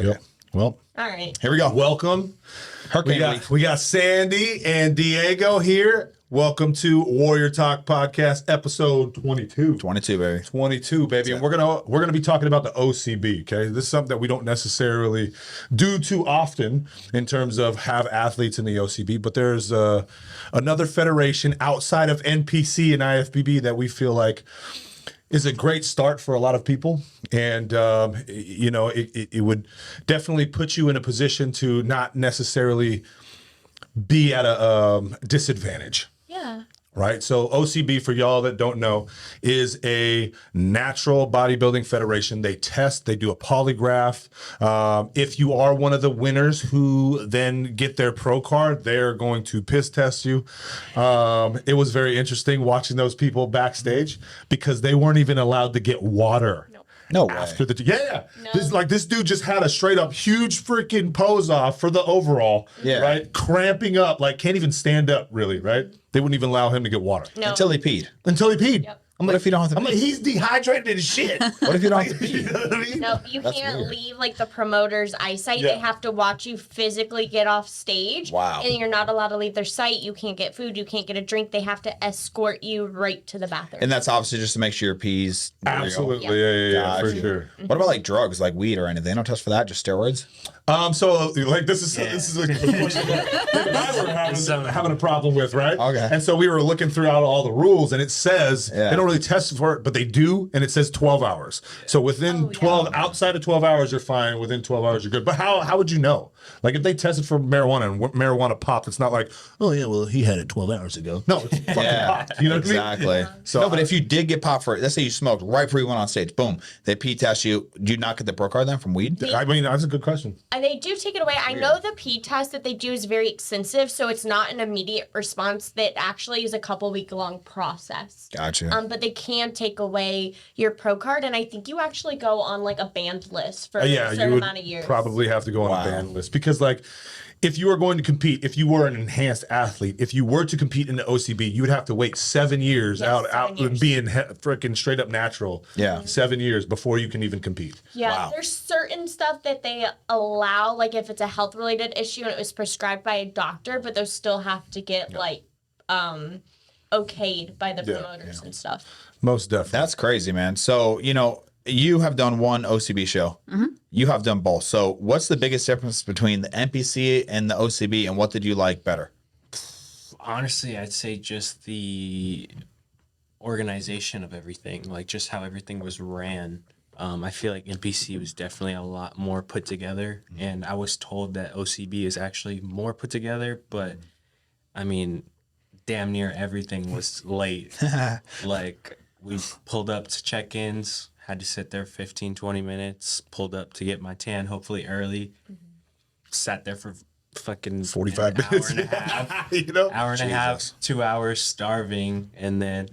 Yep. Well, All right. here we go. Welcome. We got Sandy and Diego here. Welcome to Warrior Talk Podcast, episode 22. 22, baby. 22, baby. And we're gonna be talking about the OCB. Okay, this is something that we don't necessarily do too often in terms of have athletes in the OCB, but there's another federation outside of NPC and IFBB that we feel like is a great start for a lot of people. And, it would definitely put you in a position to not necessarily be at a disadvantage. Yeah. Right. So OCB, for y'all that don't know, is a natural bodybuilding federation. They test, they do a polygraph. If you are one of the winners who then get their pro card, they're going to piss test you. It was very interesting watching those people backstage because they weren't even allowed to get water. No way. After the This dude just had a straight up huge freaking pose off for the overall, right? Cramping up, like can't even stand up really, right? They wouldn't even allow him to get water. No. Until he peed. Yep. What if you don't have to pee? I'm like, he's dehydrated as shit. What if you don't have to pee? You know what I mean? No, you can't weird. leave like the promoter's eyesight. Yeah. They have to watch you physically get off stage. Wow. And you're not allowed to leave their sight. You can't get food. You can't get a drink. They have to escort you right to the bathroom. And that's obviously just to make sure your pee's real. Absolutely, yeah, for Gotcha. sure. What about like drugs, like weed or anything? They don't test for that, just steroids? So like this is like the question that I were having a problem with, right? Okay. And so we were looking throughout all the rules, and it says they don't really test for it, but they do, and it says 12 hours. So within 12, outside of 12 hours, you're fine. Within 12 hours, you're good. But how would you know? Like if they tested for marijuana and marijuana popped, it's not like, oh yeah, well he had it 12 hours ago. No, it's fucking popped. You know what I mean? Exactly. So no, but if you did get popped for it, let's say you smoked right before you went on stage, boom, they pee test you. Do you not get the pro card then from weed? I mean, that's a good question. They do take it away. I know the pee test that they do is very extensive, so it's not an immediate response. That actually is a couple-week-long process. Gotcha. But they can take away your pro card, and I think you actually go on like a banned list for a certain you would amount of years. probably have to go on a ban list because like if you were going to compete, if you were an enhanced athlete, if you were to compete in the OCB, you would have to wait 7 years out and being freaking straight up natural. Yeah. 7 years before you can even compete. Yeah, Wow. there's certain stuff that they allow, like if it's a health related issue and it was prescribed by a doctor, but those still have to get like okayed by the promoters and stuff. Most definitely. That's crazy, man. So, you have done one OCB show. Mm-hmm. You have done both. So what's the biggest difference between the NPC and the OCB, and what did you like better? Honestly, I'd say just the organization of everything, like just how everything was ran. I feel like NPC was definitely a lot more put together, and I was told that OCB is actually more put together, but I mean, damn near everything was late. Like we pulled up to check-ins, had to sit there 15, 20 minutes, pulled up to get my tan, hopefully early, sat there for fucking 45 an minutes. hour and a half. Hour and a half, 2 hours starving, and then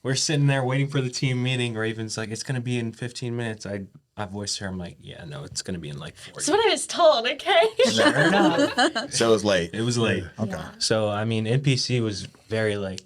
we're sitting there waiting for the team meeting. Raven's like, it's gonna be in 15 minutes. I voiced her. I'm like, yeah, no, it's gonna be in like 40. That's what I was told. Okay. Sure enough, So it was late. it was late. Okay. So I mean, NPC was very late,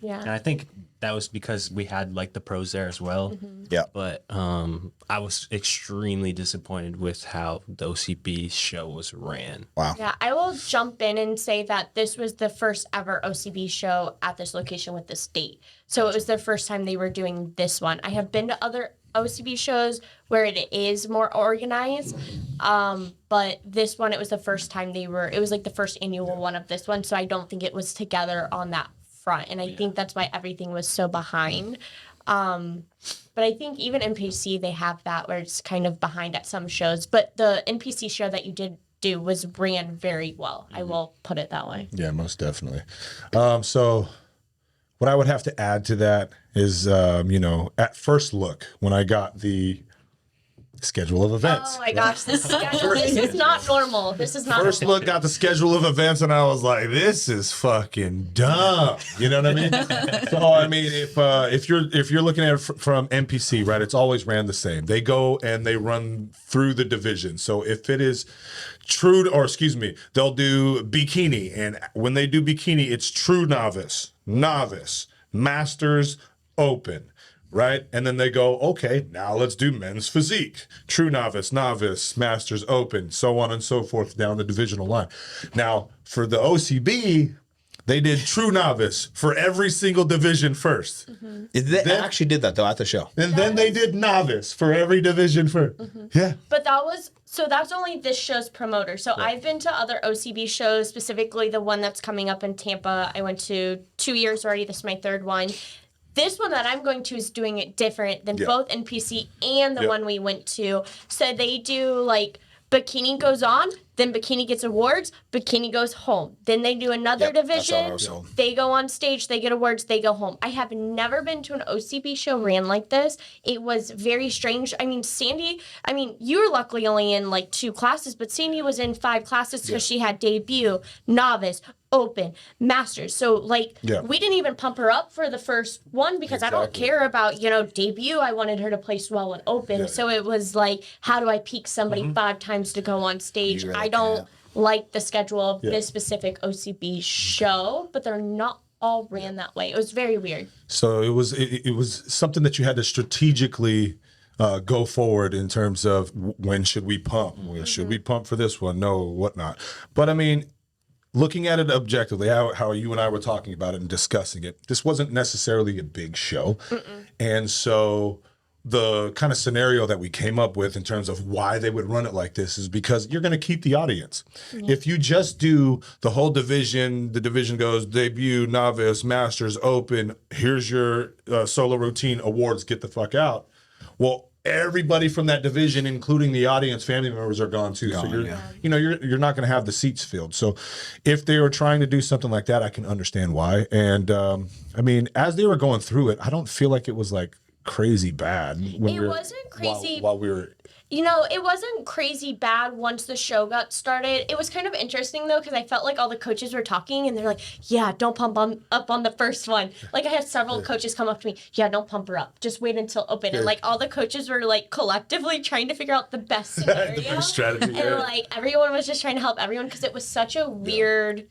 and Yeah. I think that was because we had like the pros there as well. Yeah. But I was extremely disappointed with how the OCB show was ran. Wow. Yeah, I will jump in and say that this was the first ever OCB show at this location with the state. So it was the first time they were doing this one. I have been to other OCB shows where it is more organized, but this one, it was the first time it was like the first annual one of this one, so I don't think it was together on that front, and I think that's why everything was so behind. But I think even NPC, they have that where it's kind of behind at some shows, but the NPC show that you did do was ran very well. I will put it that way. Yeah, most definitely. So what I would have to add to that is, at first look, when I got the schedule of events. Oh my gosh, this is not normal. This is not First normal. look at the schedule of events, and I was like, "This is fucking dumb." You know what I mean? So I mean, if you're looking at it from NPC, right, it's always ran the same. They go and they run through the division. So if it is they'll do bikini, and when they do bikini, it's true novice, masters, open. right? And then they go, okay, now let's do men's physique, true novice, novice, masters, open, so on and so forth down the divisional line. Now, for the OCB, they did true novice for every single division first. They actually did that though at the show. And then they did novice for every division first. Yeah. But that's only this show's promoter. So I've been to other OCB shows, specifically the one that's coming up in Tampa. I went to 2 years already. This is my third one. This one that I'm going to is doing it different than both NPC and the one we went to. So they do like bikini goes on, then bikini gets awards, bikini goes home. Then they do another that's how I division. was told. They go on stage, they get awards, they go home. I have never been to an OCB show ran like this. It was very strange. I mean, Sandy, you were luckily only in like 2 classes, but Sandy was in 5 classes because she had debut, novice, open, masters. So like we didn't even pump her up for the first one because I don't care about, debut. I wanted her to place well in open. So it was like, how do I peak somebody 5 times to go on stage? I don't like the schedule of this specific OCB show, but they're not all ran that way. It was very weird. So it was something that you had to strategically go forward in terms of when should we pump? When should we pump for this one? No, whatnot. But I mean, looking at it objectively, how you and I were talking about it and discussing it, this wasn't necessarily a big show. And so the kind of scenario that we came up with in terms of why they would run it like this is because you're going to keep the audience. If you just do the whole division, the division goes debut, novice, masters, open, here's your solo routine, awards, get the fuck out. Well, everybody from that division, including the audience, family members, are gone too. So you're not going to have the seats filled. So if they were trying to do something like that, I can understand why. And I mean, as they were going through it, I don't feel like it was like crazy bad. It wasn't crazy. While we were. It wasn't crazy bad once the show got started. It was kind of interesting, though, because I felt like all the coaches were talking, and they're like, yeah, don't pump up on the first one. Like, I had several coaches come up to me, yeah, don't pump her up. Just wait until open. And, like, all the coaches were, like, collectively trying to figure out the best scenario. The best strategy. And, like, everyone was just trying to help everyone because it was such a weird...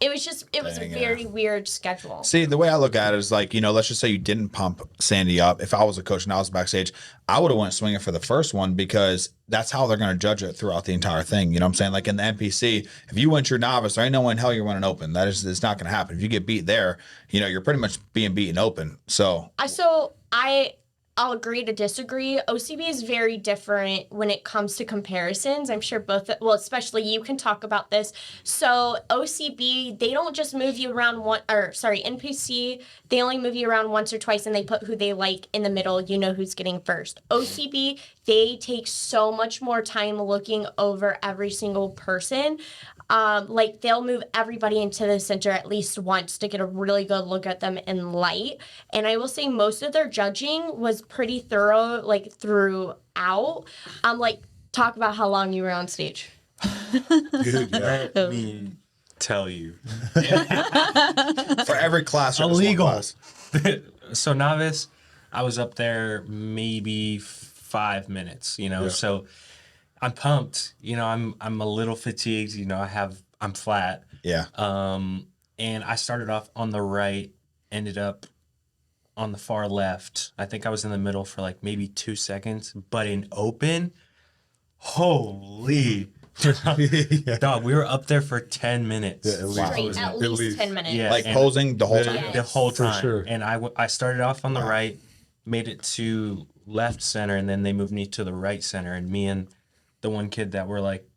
It was a very weird schedule. See, the way I look at it is like, let's just say you didn't pump Sandy up. If I was a coach and I was backstage, I would have went swinging for the first one because that's how they're going to judge it throughout the entire thing. You know what I'm saying? Like in the NPC, if you went your novice, there ain't no way in hell you're running open. It's not going to happen. If you get beat there, you're pretty much being beaten open. So I'll agree to disagree. OCB is very different when it comes to comparisons. I'm sure especially you can talk about this. So OCB, they don't just move you around NPC, they only move you around once or twice and they put who they like in the middle. You know who's getting first. OCB, they take so much more time looking over every single person. Like they'll move everybody into the center at least once to get a really good look at them in light. And I will say most of their judging was pretty thorough, like throughout. Like talk about how long you were on stage. Dude, yeah. Let me tell you. for every class, Illegal. So novice, I was up there maybe 5 minutes, so I'm pumped, I'm a little fatigued, I'm flat. Yeah. And I started off on the right, ended up on the far left. I think I was in the middle for like maybe 2 seconds, but in open, holy dog, we were up there for 10 minutes. Yeah, At least 10 minutes. Yeah, like and posing the whole time. Yes. the whole For time. sure. And I started off on the right, made it to left center, and then they moved me to the right center. And me and the one kid that were like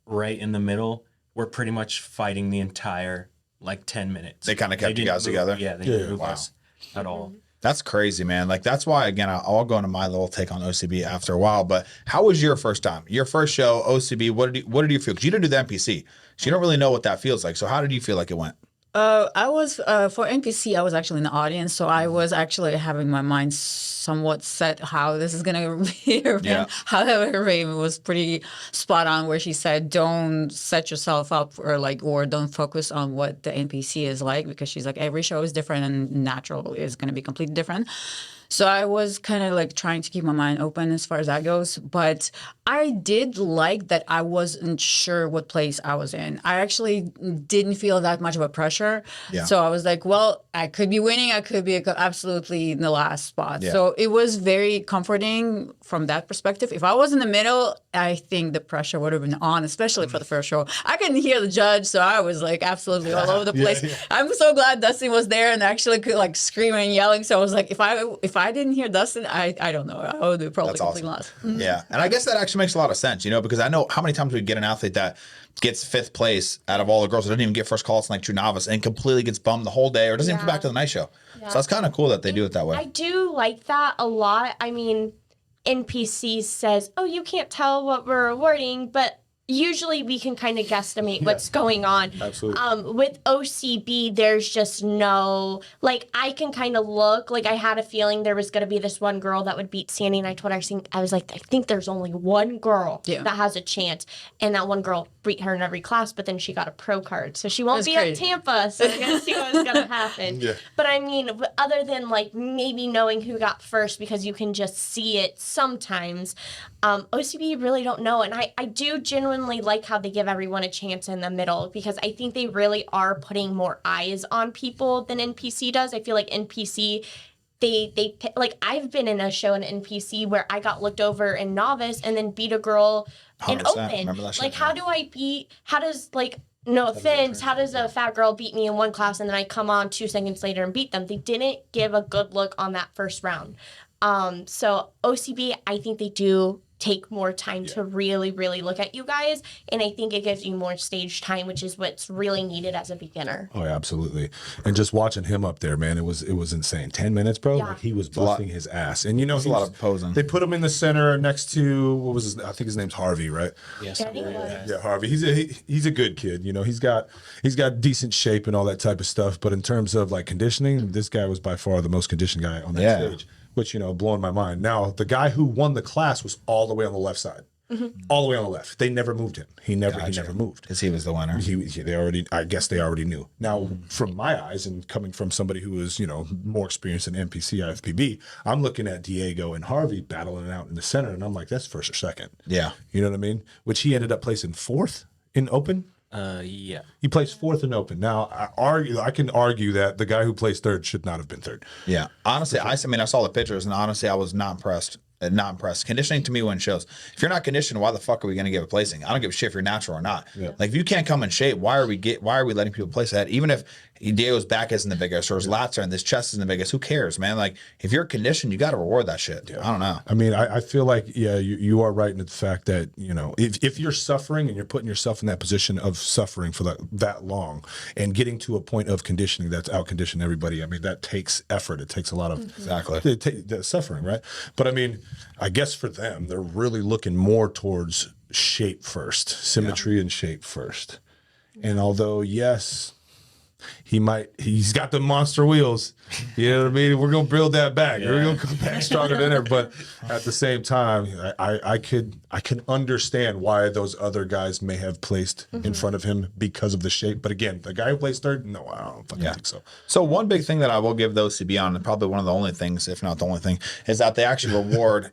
right in the middle were pretty much fighting the entire like 10 minutes. They kinda kept you didn't guys move- together? Yeah, they didn't move Wow. us at all. That's crazy, man. Like that's why, again, I'll go into my little take on OCB after a while. But how was your first time? Your first show, OCB. What did you feel? Because you didn't do the NPC, so you don't really know what that feels like. So how did you feel like it went? I was for NPC. I was actually in the audience, so I was actually having my mind somewhat set how this is gonna be. Yeah. However, Raven was pretty spot on where she said, "Don't set yourself up or don't focus on what the NPC is like," because she's like every show is different and natural is gonna be completely different. So I was kind of like trying to keep my mind open as far as that goes. But I did like that I wasn't sure what place I was in. I actually didn't feel that much of a pressure. Yeah. So I was like, well, I could be winning. I could be absolutely in the last spot. Yeah. So it was very comforting from that perspective. If I was in the middle, I think the pressure would have been on, especially for the first show. I couldn't hear the judge, so I was like absolutely all over the place. I'm so glad Dustin was there and actually could like screaming and yelling. So I was like, if I didn't hear Dustin, I don't know. I would be probably That's completely awesome. lost. Yeah. And I guess that actually makes a lot of sense, because I know how many times we get an athlete that gets 5th place out of all the girls that didn't even get first call. It's like true novice and completely gets bummed the whole day or doesn't even come back to the night show. Yeah. So that's kind of cool that they do it that way. I do like that a lot. I mean, NPC says, oh, you can't tell what we're awarding, but usually we can kind of guesstimate what's going on. Absolutely. With OCB, there's just no, like, I can kind of look, like, I had a feeling there was going to be this one girl that would beat Sandy, and I told her, I was like, I think there's only one girl that has a chance, and that one girl beat her in every class, but then she got a pro card, so she won't That's be crazy. at Tampa, so we're going to see what's going to happen. But I mean, other than, like, maybe knowing who got first, because you can just see it sometimes, OCB really don't know, and I do genuinely like how they give everyone a chance in the middle, because I think they really are putting more eyes on people than NPC does. I feel like NPC, they like, I've been in a show in NPC where I got looked over in novice and then beat a girl in 100%. open. Remember that shit? Like, how does like, no offense, how does a fat girl beat me in one class and then I come on 2 seconds later and beat them? They didn't give a good look on that first round. So OCB, I think they do take more time to really, really look at you guys. And I think it gives you more stage time, which is what's really needed as a beginner. Oh, yeah, absolutely. And just watching him up there, man, it was insane. 10 minutes, bro. Yeah. Like, he was busting his ass. And There's a lot of posing. They put him in the center next to, what was his, I think his name's Harvey, right? Yes. I think it was. Yeah, Harvey. He's a good kid. He's got decent shape and all that type of stuff. But in terms of like conditioning, this guy was by far the most conditioned guy on that stage, which, blowing my mind. Now, the guy who won the class was all the way on the left side. All the way on the left. They never moved him. He never moved. Because he was the winner. I guess they already knew. Now, from my eyes and coming from somebody who is, more experienced in NPC, IFPB, I'm looking at Diego and Harvey battling it out in the center, and I'm like, that's first or second. Yeah. You know what I mean? Which he ended up placing 4th in open. Yeah. He placed 4th in open. Now, I can argue that the guy who placed 3rd should not have been 3rd. Yeah. Honestly, I saw the pictures, and honestly, I was not impressed. Not impressed. Conditioning to me when shows. If you're not conditioned, why the fuck are we going to give a placing? I don't give a shit if you're natural or not. Yeah. Like, if you can't come in shape, why are we letting people place that? Even if Diego's back isn't the biggest or his lats are and his chest isn't the biggest, who cares, man? Like, if you're conditioned, you got to reward that shit. Yeah. I don't know. I mean, I feel like, you are right in the fact that, if you're suffering and you're putting yourself in that position of suffering for that long and getting to a point of conditioning that's out conditioning everybody, I mean, that takes effort. It takes a lot of the suffering, right? But I mean, I guess for them, they're really looking more towards shape first, symmetry and shape first. And although, yes, he's got the monster wheels, you know what I mean? We're going to build that back. We're going to come back stronger than ever. But at the same time, I can understand why those other guys may have placed in front of him because of the shape. But again, the guy who placed 3rd, no, I don't fucking think so. So one big thing that I will give the OCB on, and probably one of the only things, if not the only thing, is that they actually reward,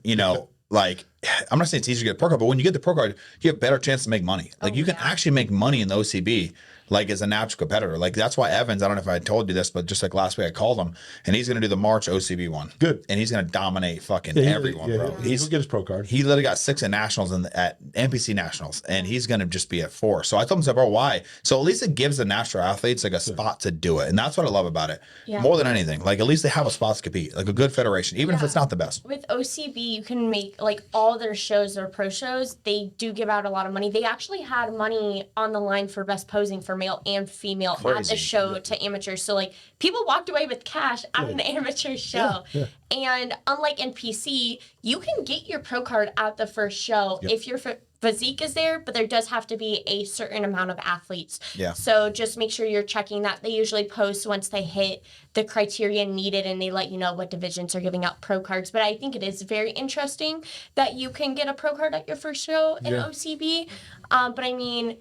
like, I'm not saying it's easier to get a pro card, but when you get the pro card, you have a better chance to make money. Like, you can actually make money in the OCB, like, as a natural competitor. Like, that's why Evans, I don't know if I told you this, but just like last week I called him, and he's going to do the March OCB one. Good. And he's going to dominate fucking everyone, bro. He'll get his pro card. He literally got 6 at nationals at NPC nationals, and he's going to just be at 4. So I told him, bro, why? So at least it gives the natural athletes like a spot to do it, and that's what I love about it more than anything. Like, at least they have a spot to compete, like a good federation, even if it's not the best. With OCB, you can make, like, all their shows or pro shows, they do give out a lot of money. They actually had money on the line for best posing for male and female at the show to amateurs. So, like, people walked away with cash at an amateur show. And unlike NPC, you can get your pro card at the first show if your physique is there, but there does have to be a certain amount of athletes. So just make sure you're checking that. They usually post once they hit the criteria needed, and they let you know what divisions are giving out pro cards. But I think it is very interesting that you can get a pro card at your first show in OCB. But I mean,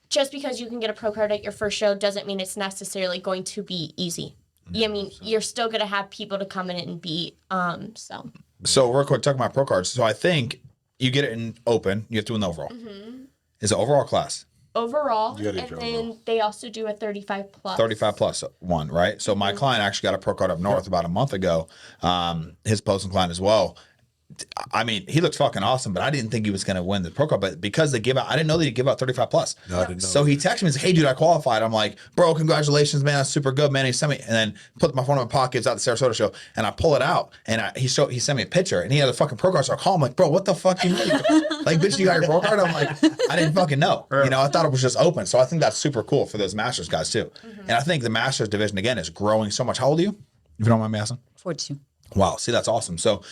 just because you can get a pro card at your first show doesn't mean it's necessarily going to be easy. I mean, you're still gonna have people to come in and beat. So real quick, talking about pro cards. So I think you get it in open. You have to win the overall. It's an overall class. Overall, You gotta and do then overall. they also do a 35 plus. 35 plus one, right? So my client actually got a pro card up north about a month ago. His posting client as well. I mean, he looks fucking awesome, but I didn't think he was going to win the pro card. But because they give out, I didn't know they give out 35 plus. No, I didn't know. So he texted me and said, "Hey, dude, I qualified." I'm like, "Bro, congratulations, man. That's super good, man." He sent me, and then put my phone in my pocket. It's out the Sarasota show, and I pull it out, and he sent me a picture, and he had a fucking pro card. So I call him like, "Bro, what the fuck do you mean? Like, bitch, you got your pro card?" I'm like, I didn't fucking know. You know, I thought it was just open. So I think that's super cool for those Masters guys too. And I think the Masters division again is growing so much. How old are you? If you don't mind me asking. 42. Wow, see, that's awesome. So,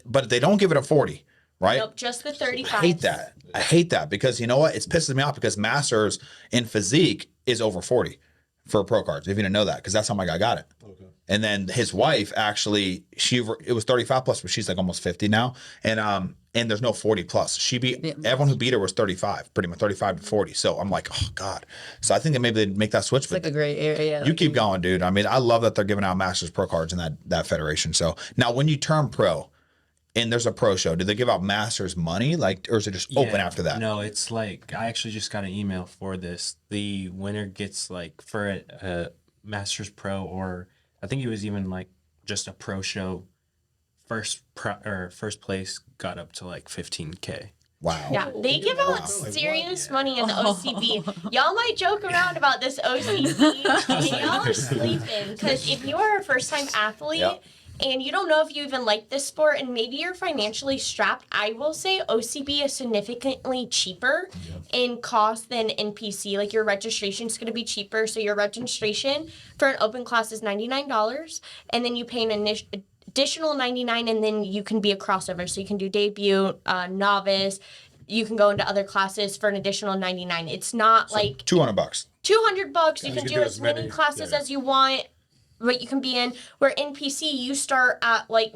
but they don't give it a 40, right? Nope, just the 35. I hate that because you know what? It pisses me off because Masters in physique is over 40 for pro cards. If you didn't know that, because that's how my guy got it. Okay. And then his wife actually, it was 35 plus, but she's like almost 50 now. And there's no 40 plus. She beat everyone who beat her was 35, pretty much 35 to 40. So I'm like, oh God. So I think that maybe they'd make that switch. It's like a great area. You keep going, dude. I mean, I love that they're giving out Masters pro cards in that federation. So now when you turn pro and there's a pro show, do they give out Masters money? Like, or is it just open after that? No, it's like I actually just got an email for this. The winner gets like for a Masters Pro, or I think it was even like just a pro show. First place got up to like 15K. Wow. Yeah, they give out serious money in the OCB. Y'all might joke around about this OCB, and y'all are sleeping. Because if you are a first-time athlete and you don't know if you even like this sport and maybe you're financially strapped, I will say OCB is significantly cheaper in cost than NPC. Like your registration is going to be cheaper. So your registration for an open class is $99, and then you pay an additional $99, and then you can be a crossover. So you can do debut, novice. You can go into other classes for an additional $99. It's not like $200. $200. You can do as many many classes as you want. What you can be in. Where NPC, you start at like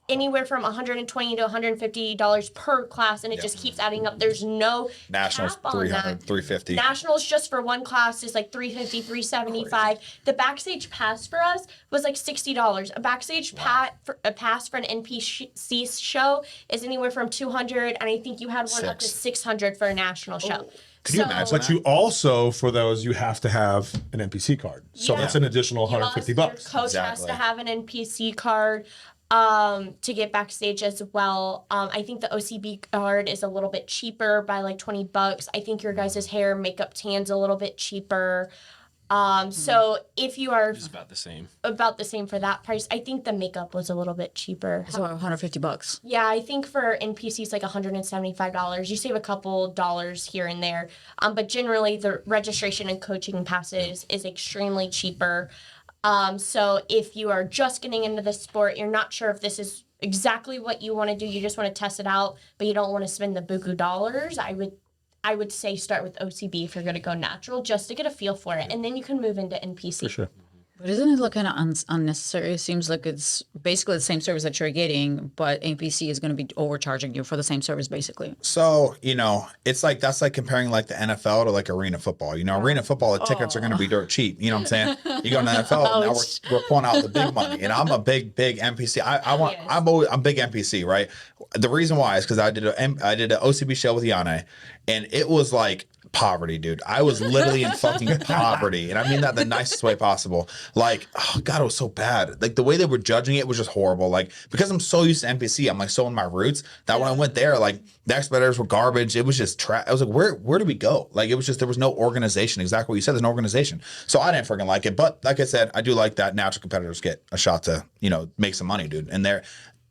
anywhere from $120 to $150 per class, and it just keeps adding up. There's no Nationals, cap on that. $300, $350. Nationals just for one class is like $350, $375. The backstage pass for us was like $60. A backstage pass for an NPC show is anywhere from $200, and I think you had one up to $600 for a national show. Could you imagine But you also, for those, you have to have an NPC card. So Yeah. that's an additional $150. Your coach has to have an NPC card to get backstage as well. I think the OCB card is a little bit cheaper by like $20. I think your guys' hair, makeup, tan's a little bit cheaper. So if you are It's about the same. about the same for that price, I think the makeup was a little bit cheaper. So $150. Yeah, I think for NPC it's like $175. You save a couple dollars here and there. But generally the registration and coaching passes is extremely cheaper. So if you are just getting into the sport, you're not sure if this is exactly what you want to do, you just want to test it out, but you don't want to spend the buku dollars, I would say start with OCB if you're going to go natural, just to get a feel for it, and then you can move into NPC. For sure. But isn't it like kind of unnecessary? It seems like it's basically the same service that you're getting, but NPC is going to be overcharging you for the same service, basically. So, you know, it's like that's like comparing like the NFL to like arena football. You know, arena football, the tickets are going to be dirt cheap. You know what I'm saying? You go to the NFL, now we're pulling out the big money. And I'm a big NPC. I'm big NPC, right? The reason why is because I did an OCB show with Yane, and it was like poverty, dude. I was literally in fucking poverty, and I mean that the nicest way possible. Like, oh God, it was so bad. Like the way they were judging it was just horrible. Like because I'm so used to NPC, I'm like so in my roots that when I went there, like the expeditors were garbage. It was just trash. I was like, where do we go? Like it was just there was no organization. Exactly what you said. There's no organization. So I didn't freaking like it. But like I said, I do like that natural competitors get a shot to make some money, dude. And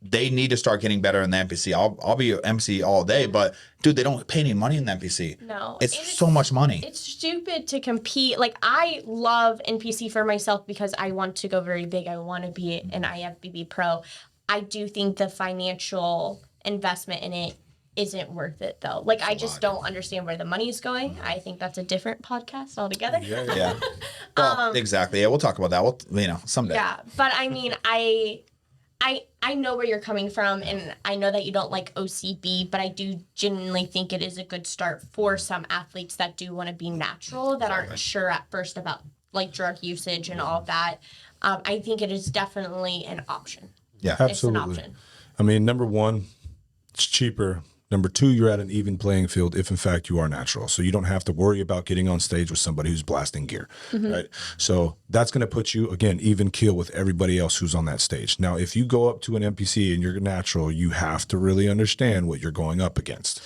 they need to start getting better in the NPC. I'll be an MC all day, but dude, they don't pay any money in the NPC. No. It's so much money. It's stupid to compete. Like, I love NPC for myself because I want to go very big. I want to be an IFBB pro. I do think the financial investment in it isn't worth it, though. Like, I just don't understand where the money is going. I think that's a different podcast altogether. Yeah. Well, exactly. Yeah, we'll talk about that. We'll, someday. Yeah, but I mean, I know where you're coming from, and I know that you don't like OCB, but I do genuinely think it is a good start for some athletes that do want to be natural, that aren't sure at first about like drug usage and all of that. I think it is definitely an option. Yeah. Absolutely. It's an option. I mean, number one, it's cheaper. Number two, you're at an even playing field if, in fact, you are natural. So you don't have to worry about getting on stage with somebody who's blasting gear, right? So that's going to put you, again, even keel with everybody else who's on that stage. Now, if you go up to an NPC and you're natural, you have to really understand what you're going up against.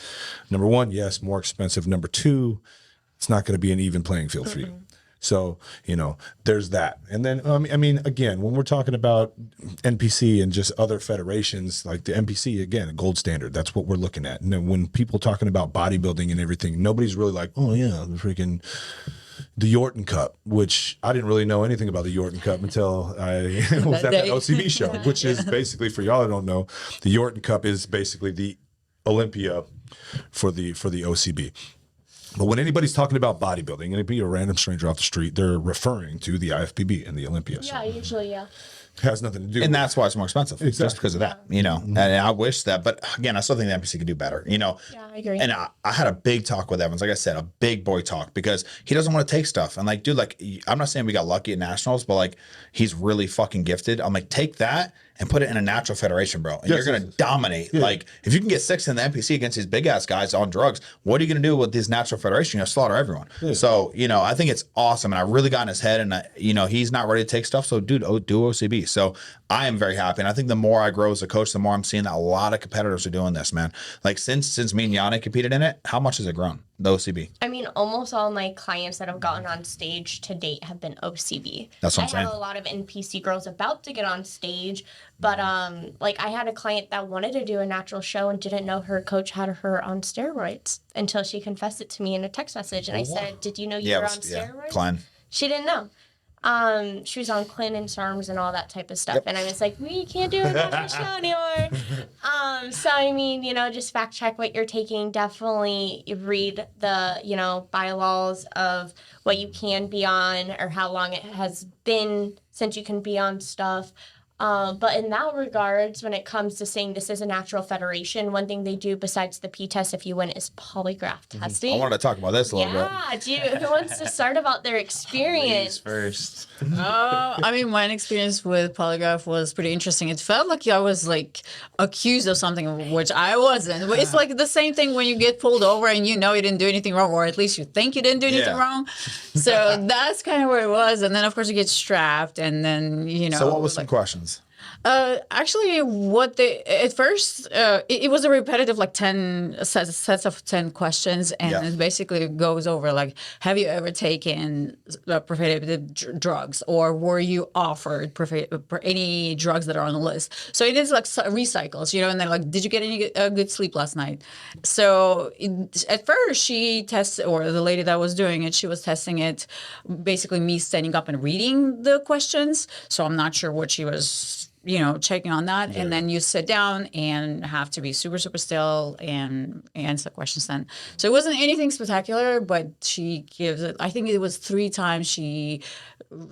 Number one, yes, more expensive. Number two, it's not going to be an even playing field for you. So, there's that. And then, I mean, again, when we're talking about NPC and just other federations, like the NPC, again, a gold standard, that's what we're looking at. And then when people talking about bodybuilding and everything, nobody's really like, oh, yeah, the Yorton Cup, which I didn't really know anything about the Yorton Cup until I was at the OCB show, which is basically, for y'all that don't know, the Yorton Cup is basically the Olympia for the OCB. But when anybody's talking about bodybuilding, and it'd be a random stranger off the street, they're referring to the IFBB and the Olympia. So Yeah, usually, yeah. it has nothing to do And with that's why it's more expensive, just because of that, And I wish that, but again, I still think the NPC could do better, Yeah, I agree. And I had a big talk with Evans, like I said, a big boy talk, because he doesn't want to take stuff. And like, dude, like, I'm not saying we got lucky at nationals, but like, he's really fucking gifted. I'm like, take that and put it in a natural federation, bro. And you're going to dominate. Like, if you can get 6th in the NPC against these big ass guys on drugs, what are you going to do with this natural federation? You're going to slaughter everyone. So, I think it's awesome. And I really got in his head, and, he's not ready to take stuff. So, dude, do OCB. So I am very happy. And I think the more I grow as a coach, the more I'm seeing that a lot of competitors are doing this, man. Like, since me and Yanni competed in it, how much has it grown, the OCB? I mean, almost all my clients that have gotten on stage to date have been OCB. That's what I'm I saying. have a lot of NPC girls about to get on stage, but like I had a client that wanted to do a natural show and didn't know her coach had her on steroids until she confessed it to me in a text message, and I said, "Did you know you were on steroids?" Klein. She didn't know. She was on Clin and SARMs and all that type of stuff. And I was like, we can't do a natural show anymore. So, I mean, just fact check what you're taking. Definitely read the, bylaws of what you can be on or how long it has been since you can be on stuff. But in that regards, when it comes to saying this is a natural federation, one thing they do besides the P test if you win is polygraph testing. I wanted to talk about this a little bit. Yeah, who wants to start about their experience? Ladies first. I mean, my experience with polygraph was pretty interesting. It felt like I was like accused of something, which I wasn't. But it's like the same thing when you get pulled over and you didn't do anything wrong, or at least you think you didn't do anything wrong. So that's kind of where it was. And then, of course, you get strapped, and then, So what was some questions? Actually, at first, it was a repetitive, like 10 sets of 10 questions. And it basically goes over, like, have you ever taken prohibited drugs, or were you offered any drugs that are on the list? So it is like recycles, and then like, did you get any good sleep last night? So at first she tested, or the lady that was doing it, she was testing it, basically me standing up and reading the questions. So I'm not sure what she was checking on that. And then you sit down and have to be super, super still and answer questions then. So it wasn't anything spectacular, but she gives it, I think it was 3 times she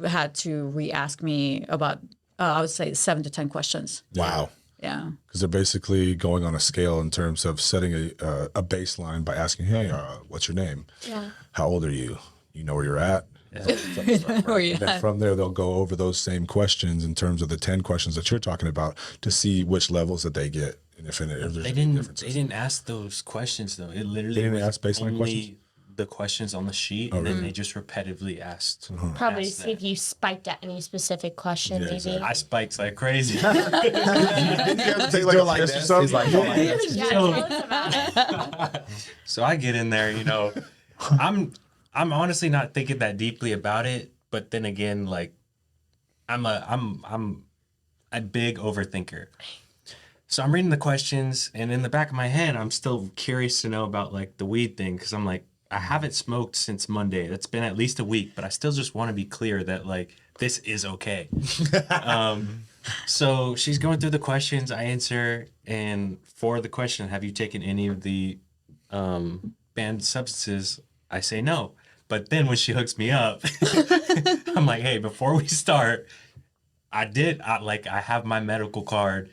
had to re-ask me about, I would say 7 to 10 questions. Wow. Yeah. because they're basically going on a scale in terms of setting a baseline by asking, hey, what's your name? Yeah. How old are you? You know where you're at? Or you And then from there, they'll go over those same questions in terms of the 10 questions that you're talking about to see which levels that they get. And if there's They any didn't. differences. They didn't ask those questions though. It literally They didn't was ask baseline only questions? the questions on the sheet, and then they just repetitively asked. Probably to asked see if that. you spiked at any specific question, Yeah, maybe. exactly. I spikes like crazy. Did you have to take like a like test or this. something? He's like, oh my God. Yeah, tell us about it. So I get in there, I'm honestly not thinking that deeply about it, but then again, like I'm a big overthinker. So I'm reading the questions, and in the back of my head, I'm still curious to know about like the weed thing, because I'm like, I haven't smoked since Monday. That's been at least a week, but I still just want to be clear that like this is okay. So she's going through the questions, I answer, and for the question, have you taken any of the banned substances? I say no. But then when she hooks me up, I'm like, hey, before we start, I have my medical card.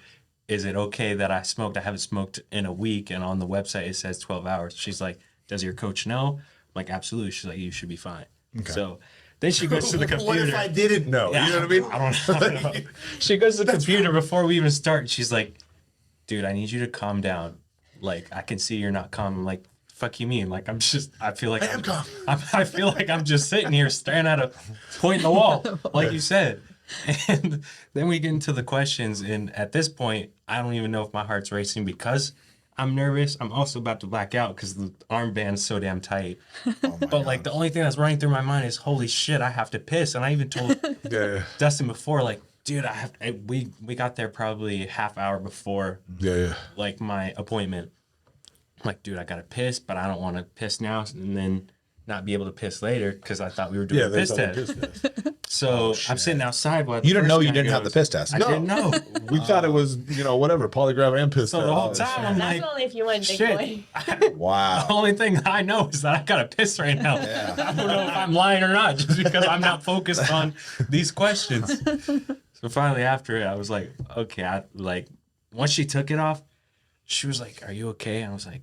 Is it okay that I smoked? I haven't smoked in a week, and on the website it says 12 hours. She's like, does your coach know? I'm like, absolutely. She's like, you should be fine. Okay. So Then she goes to the computer. What if I didn't know? Yeah, You know what I mean? I don't know. She goes to the computer before we even start. And she's like, dude, I need you to calm down. Like, I can see you're not calm. I'm like, fuck you mean? Like, I feel like I'm calm. I feel like I'm just sitting here staring at a point in the wall, like you said. And then we get into the questions. And at this point, I don't even know if my heart's racing because I'm nervous. I'm also about to black out because the armband's so damn tight. But like the only thing that's running through my mind is, holy shit, I have to piss. And I even told Dustin before, like, dude, we got there probably half hour before like my appointment. I'm like, dude, I gotta piss, but I don't want to piss now and then not be able to piss later because I thought we were doing a piss test. So I'm sitting outside. While You didn't know you didn't have the piss test. I didn't know. We thought it was, whatever, polygraph and piss. So the whole time I'm That's like, only if you want to shit. boy. Wow. The only thing I know is that I gotta piss right now. I don't know if I'm lying or not, just because I'm not focused on these questions. So finally, after it, I was like, okay. Once she took it off, she was like, "Are you okay?" I was like,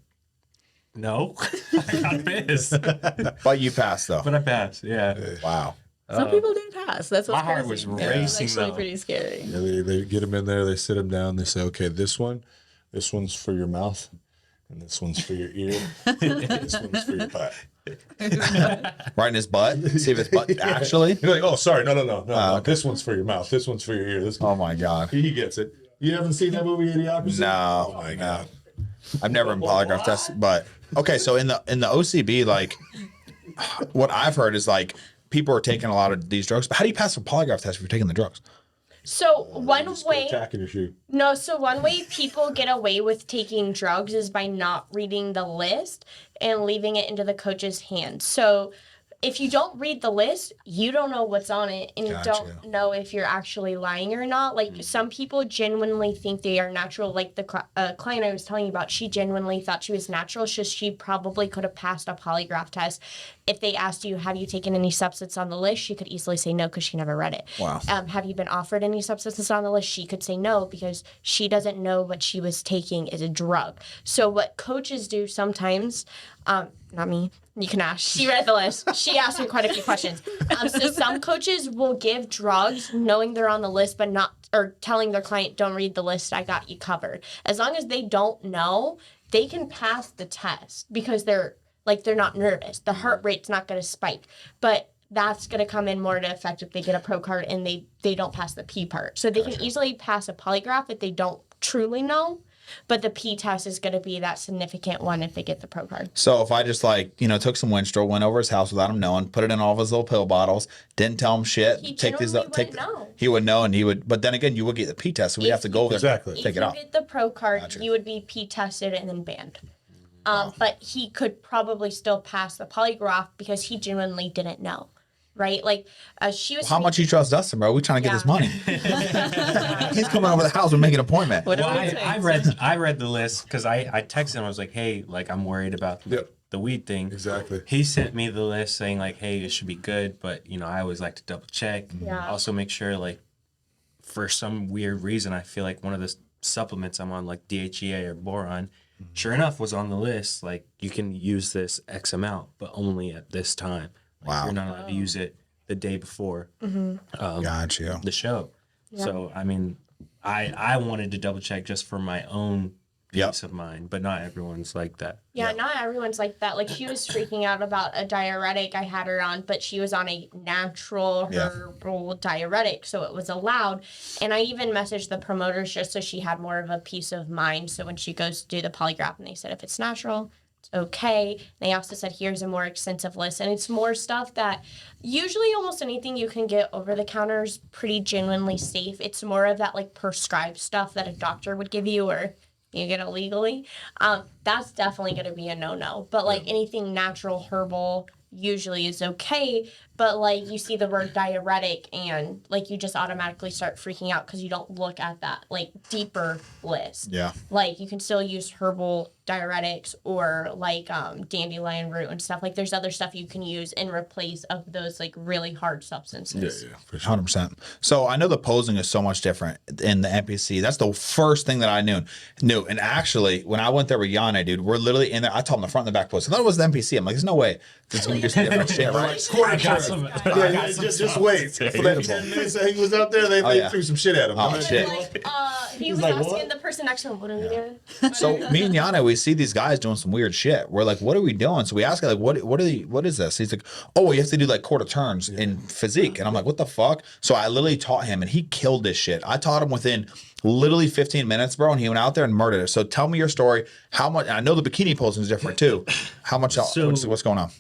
"No, I got pissed." But you passed though. But I passed. Yeah. Wow. Some people didn't pass. That's what's My heart crazy. was Yeah, racing, it's actually though. pretty scary. Yeah, they get them in there, they sit them down, they say, okay, this one's for your mouth, and this one's for your ear, and this one's for your butt. Right in his butt. See if his butt actually. You're like, oh, sorry, no. Okay. This one's for your mouth, this one's for your ear. This Oh my god. he gets it. You haven't seen that movie, Idiocracy? No. Oh my god. I've never been polygraph tested, but okay. So in the OCB, like what I've heard is like people are taking a lot of these drugs. But how do you pass a polygraph test if you're taking the drugs? So one way, Attacking your shoe. no, so one way people get away with taking drugs is by not reading the list and leaving it into the coach's hands. So if you don't read the list, you don't know what's on it and you don't know if you're actually lying or not. Like some people genuinely think they are natural. Like the client I was telling you about, she genuinely thought she was natural. She probably could have passed a polygraph test. If they asked you, have you taken any substance on the list? She could easily say no because she never read it. Wow. Have you been offered any substances on the list? She could say no because she doesn't know what she was taking is a drug. So what coaches do sometimes, not me, you can ask. She read the list. She asked me quite a few questions. So some coaches will give drugs knowing they're on the list, but not, or telling their client, don't read the list, I got you covered. As long as they don't know, they can pass the test because they're not nervous. The heart rate's not going to spike. But that's going to come in more to effect if they get a pro card and they don't pass the P part. So they can easily pass a polygraph if they don't truly know. But the P test is going to be that significant one if they get the pro card. So if I just took some Winstrol, went over his house without him knowing, put it in all of his little pill bottles, didn't tell him shit, He take these, generally take wouldn't know. he would know, and he would. But then again, you would get the P test, so we If have to go over you- there, Exactly. take it out. If you get the pro card, Gotcha. you would be P tested and then banned. But he could probably still pass the polygraph because he genuinely didn't know, right? Like she was. How much you trust Dustin, bro? We trying to get this Yeah. money. He's coming over the house. We're making an appointment. Whatever Well, it I takes. read the list because I texted him. I was like, hey, like I'm worried about Yep. the weed thing. Exactly. He sent me the list saying like, hey, it should be good, but I always like to double check. Yeah. Also make sure like for some weird reason I feel like one of the supplements I'm on like DHEA or boron, sure enough was on the list. Like you can use this X amount, but only at this time. Like, Wow. You're not allowed to use it the day before Got you. the show. So I mean, I wanted to double check just for my own Yep. peace of mind, but not everyone's like that. Yeah, not everyone's like that. Like she was freaking out about a diuretic I had her on, but she was on a natural Yeah. herbal diuretic, so it was allowed. And I even messaged the promoters just so she had more of a peace of mind. So when she goes to do the polygraph, and they said if it's natural, it's okay. They also said here's a more extensive list, and it's more stuff that usually almost anything you can get over the counter is pretty genuinely safe. It's more of that like prescribed stuff that a doctor would give you or you get it legally. That's definitely going to be a no-no. But like anything natural, herbal, usually is okay. But like you see the word diuretic and like you just automatically start freaking out because you don't look at that like deeper list. Yeah. Like you can still use herbal diuretics or like dandelion root and stuff. Like there's other stuff you can use in replace of those like really hard substances. For sure. 100%. So I know the posing is so much different in the NPC. That's the first thing that I knew. And actually, when I went there with Yane, dude, we're literally in there. I told him the front and the back pose. I thought it was the NPC. I'm like, there's no way this is going me do some different shit, right? Quarter I got turn. some. Yeah, just wait. For that 10 minutes that he was out there, they yeah. threw some shit at him. Oh, And shit. then, like, he was like, asking "What?" the person next to him, what are we doing? So me and Yana, we see these guys doing some weird shit. We're like, what are we doing? So we ask him, like, what is this? He's like, oh, you have to do like quarter turns in physique. And I'm like, what the fuck? So I literally taught him and he killed this shit. I taught him within literally 15 minutes, bro, and he went out there and murdered it. So tell me your story. How much? I know the bikini posing is different too. How much? What's going on?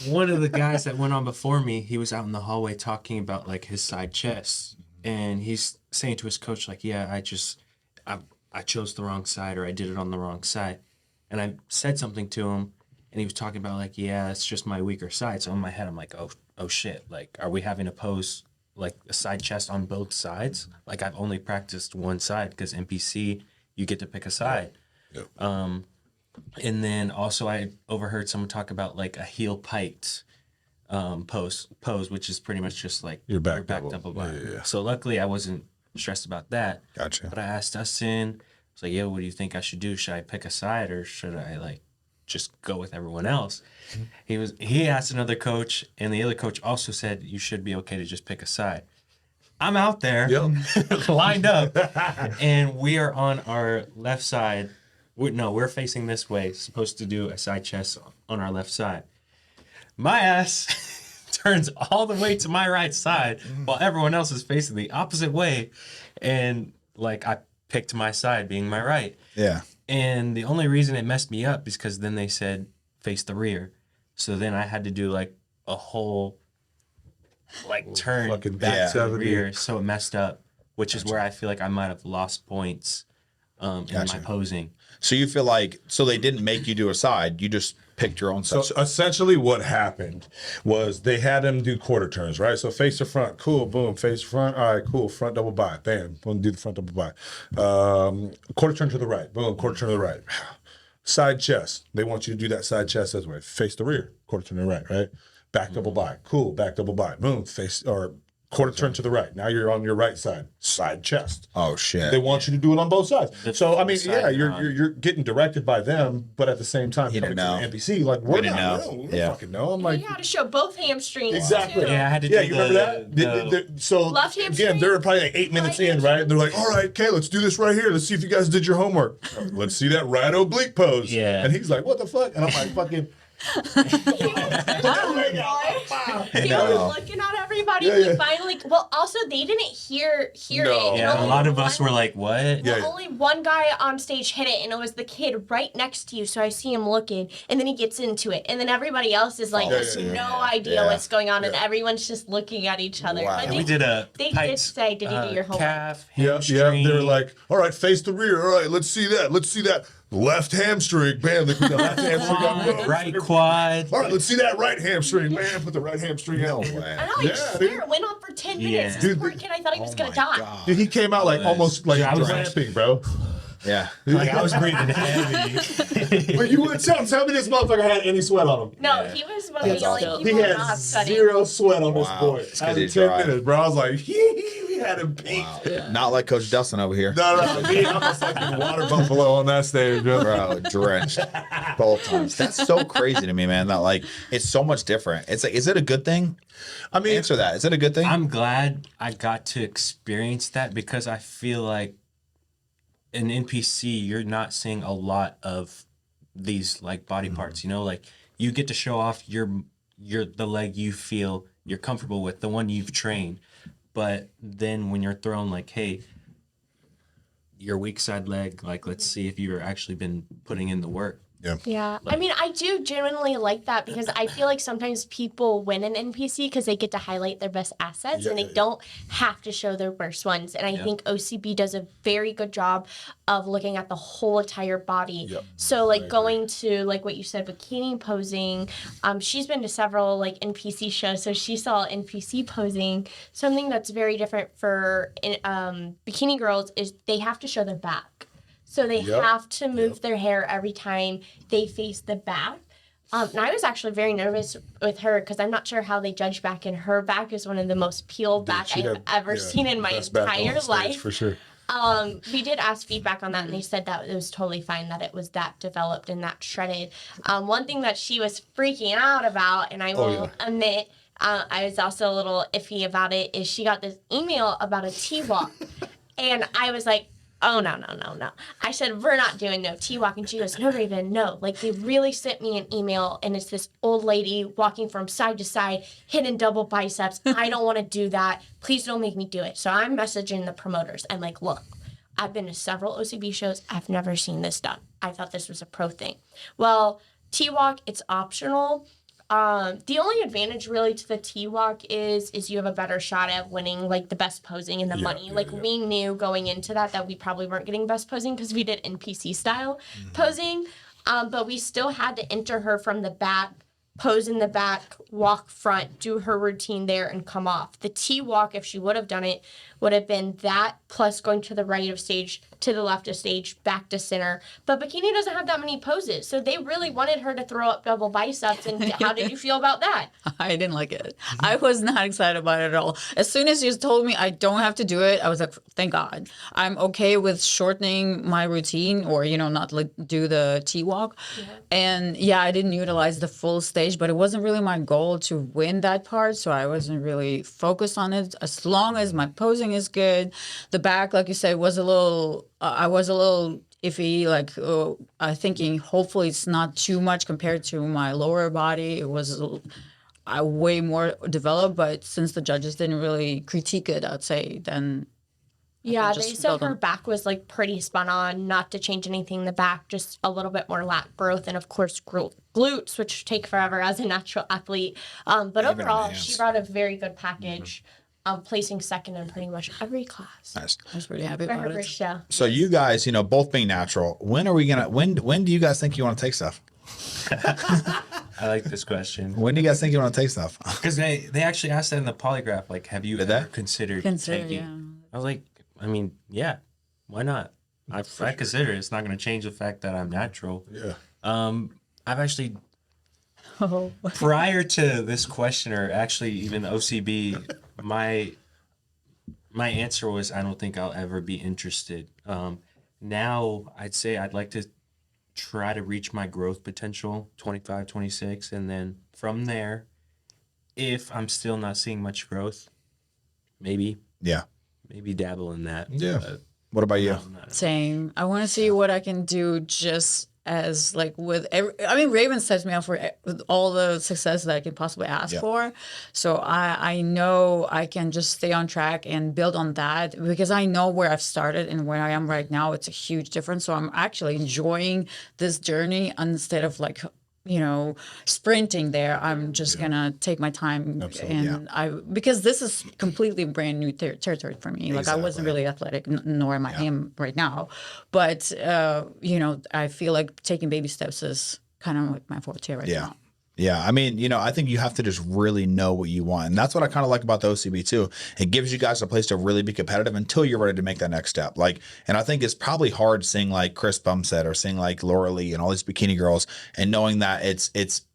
One of the guys that went on before me, he was out in the hallway talking about like his side chest, and he's saying to his coach like, yeah, I chose the wrong side, or I did it on the wrong side. And I said something to him, and he was talking about like, yeah, it's just my weaker side. So in my head, I'm like, oh shit, like, are we having to pose like a side chest on both sides? Like, I've only practiced one side because NPC, you get to pick a side. Yep. And then also I overheard someone talk about like a heel piked pose, which is pretty much just like Your back back double. double. Yeah. So luckily I wasn't stressed about that. Gotcha. But I asked Dustin, I was like, yo, what do you think I should do? Should I pick a side or should I like just go with everyone else? He asked another coach, and the other coach also said you should be okay to just pick a side. I'm out there lined up, and we are on our left side. We're facing this way, supposed to do a side chest on our left side. My ass turns all the way to my right side while everyone else is facing the opposite way. And like I picked my side being my right. Yeah. And the only reason it messed me up is because then they said face the rear. So then I had to do like a whole like turn fucking back back to the 70. rear. So it messed up, which is where I feel like I might have lost points in Gotcha. my posing. So you feel like they didn't make you do a side. You just picked your own side. So essentially what happened was they had him do quarter turns, right? So face to front, cool, boom, face to front, all right, cool, front double by, bam, boom, do the front double by. Quarter turn to the right, boom, quarter turn to the right. Side chest, they want you to do that side chest as well. Face the rear, quarter turn to the right? Back double by, cool, back double by, boom, face, or quarter turn to the right. Now you're on your right side chest. Oh shit. They want you to do it on both sides. So I mean, side yeah, on. you're getting directed by them, but at the same time, You coming didn't from the NPC, like we're didn't not, know. we don't Yeah. fucking know. I'm You like, had to show both hamstrings. Exactly. Too. Yeah, I had to yeah, do you remember that? So Left again, hamstring, they're probably like 8 minutes right in, right? And they're like, all right, okay, let's do this right here. Let's see if you guys did your homework. Let's see that right oblique pose. Yeah. And he's like, what the fuck? And I'm like, fucking. He was looking at everybody. Yeah, He yeah. finally. Well, also they didn't hear No. it. Yeah, a Only lot of us one- were like, what? Yeah. Only one guy on stage hit it, and it was the kid right next to you. So I see him looking, and then he gets into it, and then everybody else is like, has no idea what's going on, and everyone's just looking at each other. Wow. But And they, we did a they tight, did say, "Did you do your homework?" calf, Yeah, hamstring. they were like, all right, face the rear. All right, let's see that. Let's see that. Left hamstring. Bam, they put the left hamstring on. quad, right quad. All right, let's see that right hamstring. Bam, put the right hamstring out. I know. I Yeah, swear, dude. it went on for 10 Yeah. minutes. This Dude, poor kid, I thought he was Oh gonna my die. God. Dude, he came out like almost like I was ramping, bro. Yeah. Like I was breathing heavy. But you would tell me this motherfucker had any sweat on him. No, he was one of That's the only awesome. He people had not studying. zero sweat on this Wow. boy. It's 'cause Out of he's 10 dry. minutes, bro. I was like, we had him beat. Not like Coach Dustin over here. No, me, I'm a fucking water buffalo on that stage, bro. Bro, drenched both times. That's so crazy to me, man. That like it's so much different. It's like, is it a good thing? I mean, Answer that. Is it a good thing? I'm glad I got to experience that because I feel like in NPC you're not seeing a lot of these like body parts. You know, like you get to show off your the leg you feel you're comfortable with, the one you've trained. But then when you're thrown like, hey, your weak side leg, like let's see if you've actually been putting in the work. Yeah, I mean, I do genuinely like that because I feel like sometimes people win an NPC because they get to highlight their best assets and they don't have to show their worst ones. And I think OCB does a very good job of looking at the whole entire body. Yep. So like going to like what you said, bikini posing, she's been to several like NPC shows, so she saw NPC posing. Something that's very different for bikini girls is they have to show their back. So they have to move their hair every time they face the back. And I was actually very nervous with her because I'm not sure how they judge back, and her back is one of the most peeled back I've ever seen in my Best back on entire stage, life. for sure. We did ask feedback on that, and they said that it was totally fine that it was that developed and that shredded. One thing that she was freaking out about, and I will admit, I was also a little iffy about it, is she got this email about a T-walk. And I was like, oh, no. I said, we're not doing no T-walk. And she goes, no, Raven, no. Like, they really sent me an email, and it's this old lady walking from side to side, hidden double biceps. I don't want to do that. Please don't make me do it. So I'm messaging the promoters. I'm like, look, I've been to several OCB shows. I've never seen this done. I thought this was a pro thing. Well, T-walk, it's optional. The only advantage really to the T-walk is you have a better shot at winning like the best posing and the money. We knew going into that we probably weren't getting best posing because we did NPC style posing, but we still had to enter her from the back, pose in the back, walk front, do her routine there, and come off. The T-walk, if she would have done it, would have been that plus going to the right of stage, to the left of stage, back to center. But bikini doesn't have that many poses, so they really wanted her to throw up double biceps. And how did you feel about that? I didn't like it. I was not excited about it at all. As soon as you told me I don't have to do it, I was like, thank God. I'm okay with shortening my routine or, not like do the T-walk. Yeah. And I didn't utilize the full stage, but it wasn't really my goal to win that part. So I wasn't really focused on it. As long as my posing is good, the back, like you said, was a little, I was a little iffy, like thinking hopefully it's not too much compared to my lower body. It was way more developed, but since the judges didn't really critique it, I'd say then. Yeah, they said her back was like pretty spun on, not to change anything in the back, just a little bit more lat growth and of course glutes, which take forever as a natural athlete. But overall, she brought a very good package. Placing second in pretty much every class. Nice. I was pretty happy about it. Show. So you guys, both being natural, when do you guys think you want to take stuff? I like this question. When do you guys think you want to take stuff? Because they actually asked that in the polygraph, like, have you ever considered taking? Yeah. I was like, I mean, yeah, why not? I consider it. It's not going to change the fact that I'm natural. Yeah. I've actually, prior to this question, or actually even OCB, my answer was I don't think I'll ever be interested. Now I'd say I'd like to try to reach my growth potential, 25, 26, and then from there, if I'm still not seeing much growth, maybe dabble in that. Yeah. What about you? Same. I want to see what I can do just as like with Raven sets me up for with all the success that I can possibly ask for. So I know I can just stay on track and build on that because I know where I've started and where I am right now. It's a huge difference. So I'm actually enjoying this journey instead of like, sprinting there. I'm just gonna take my time because this is completely brand new territory for me. Like I wasn't really athletic, nor am I right now. But I feel like taking baby steps is kind of like my forte right now. Yeah, I mean, I think you have to just really know what you want. And that's what I kind of like about the OCB too. It gives you guys a place to really be competitive until you're ready to make that next step. And I think it's probably hard seeing like Chris Bumstead or seeing like Laura Lee and all these bikini girls and knowing that it's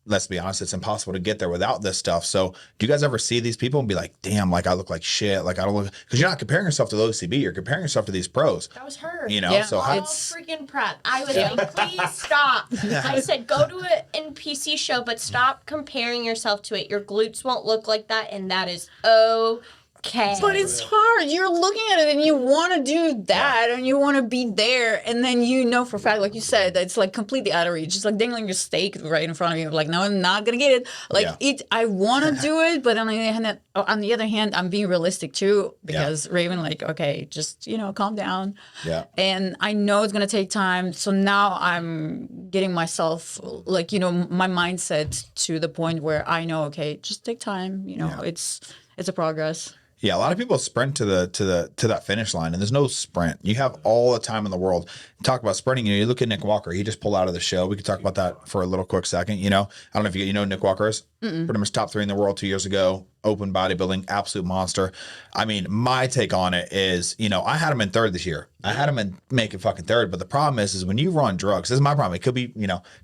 let's be honest, it's impossible to get there without this stuff. So do you guys ever see these people and be like, damn, like I look like shit. Like I don't look, because you're not comparing yourself to the OCB, you're comparing yourself to these pros. That was her. So all freaking prep. I was like, please stop. I said, go to an NPC show, but stop comparing yourself to it. Your glutes won't look like that, and that is okay. But it's hard. You're looking at it and you want to do that and you want to be there. And then for a fact, like you said, that it's like completely out of reach. It's like dangling your steak right in front of you. Like, no, I'm not going to get it. I want to do it. But on the other hand, I'm being realistic too because Raven, okay, just, calm down. Yeah. And I know it's going to take time. So now I'm getting myself my mindset to the point where I know, okay, just take time. It's a progress. Yeah, a lot of people sprint to that finish line, and there's no sprint. You have all the time in the world. Talk about sprinting. You look at Nick Walker. He just pulled out of the show. We could talk about that for a little quick second. I don't know if you know who Nick Walker is. Pretty much top 3 in the world 2 years ago. Open bodybuilding, absolute monster. I mean, my take on it is, I had him in 3rd this year. I had him in making fucking 3rd, but the problem is when you run drugs, this is my problem. It could be,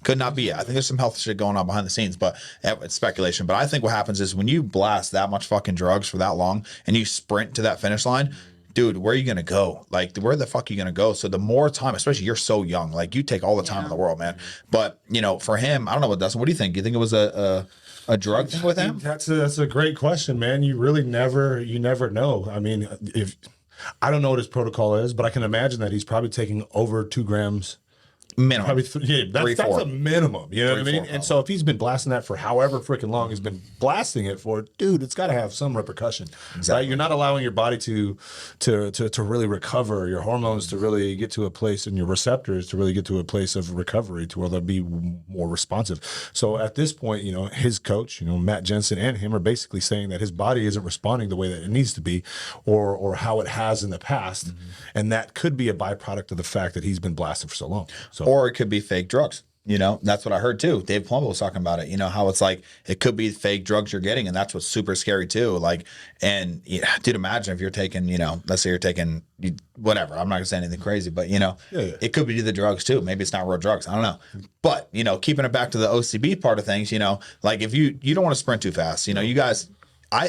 could not be it. I think there's some health shit going on behind the scenes, but it's speculation. But I think what happens is when you blast that much fucking drugs for that long and you sprint to that finish line, dude, where are you gonna go? Like, where the fuck are you gonna go? So the more time, especially you're so young, like you take all the time in the world, man. But you know, for him, I don't know what Dustin. What do you think? Do you think it was a drug thing with him? That's a great question, man. You really never know. I mean, if I don't know what his protocol is, but I can imagine that he's probably taking over 2 grams. Minimum. Probably that's 4. a minimum. You know what I 3, mean? 4 And so if he's been blasting that for however freaking long he's been blasting it for, dude, it's got to have some repercussion. Right? You're not allowing your body to really recover, your hormones to really get to a place, and your receptors to really get to a place of recovery to where they'll be more responsive. So at this point, you know, his coach, you know, Matt Jensen and him are basically saying that his body isn't responding the way that it needs to be, or how it has in the past, and that could be a byproduct of the fact that he's been blasting for so long. So. Or it could be fake drugs. You know, that's what I heard too. Dave Palumbo was talking about it. You know, how it's like it could be fake drugs you're getting, and that's what's super scary too. Like, and dude, imagine if you're taking, you know, let's say you're taking whatever. I'm not gonna say anything crazy, but you know, it could be the drugs too. Maybe it's not real drugs. I don't know. But you know, keeping it back to the OCB part of things, you know, like if you don't want to sprint too fast, you know, you guys,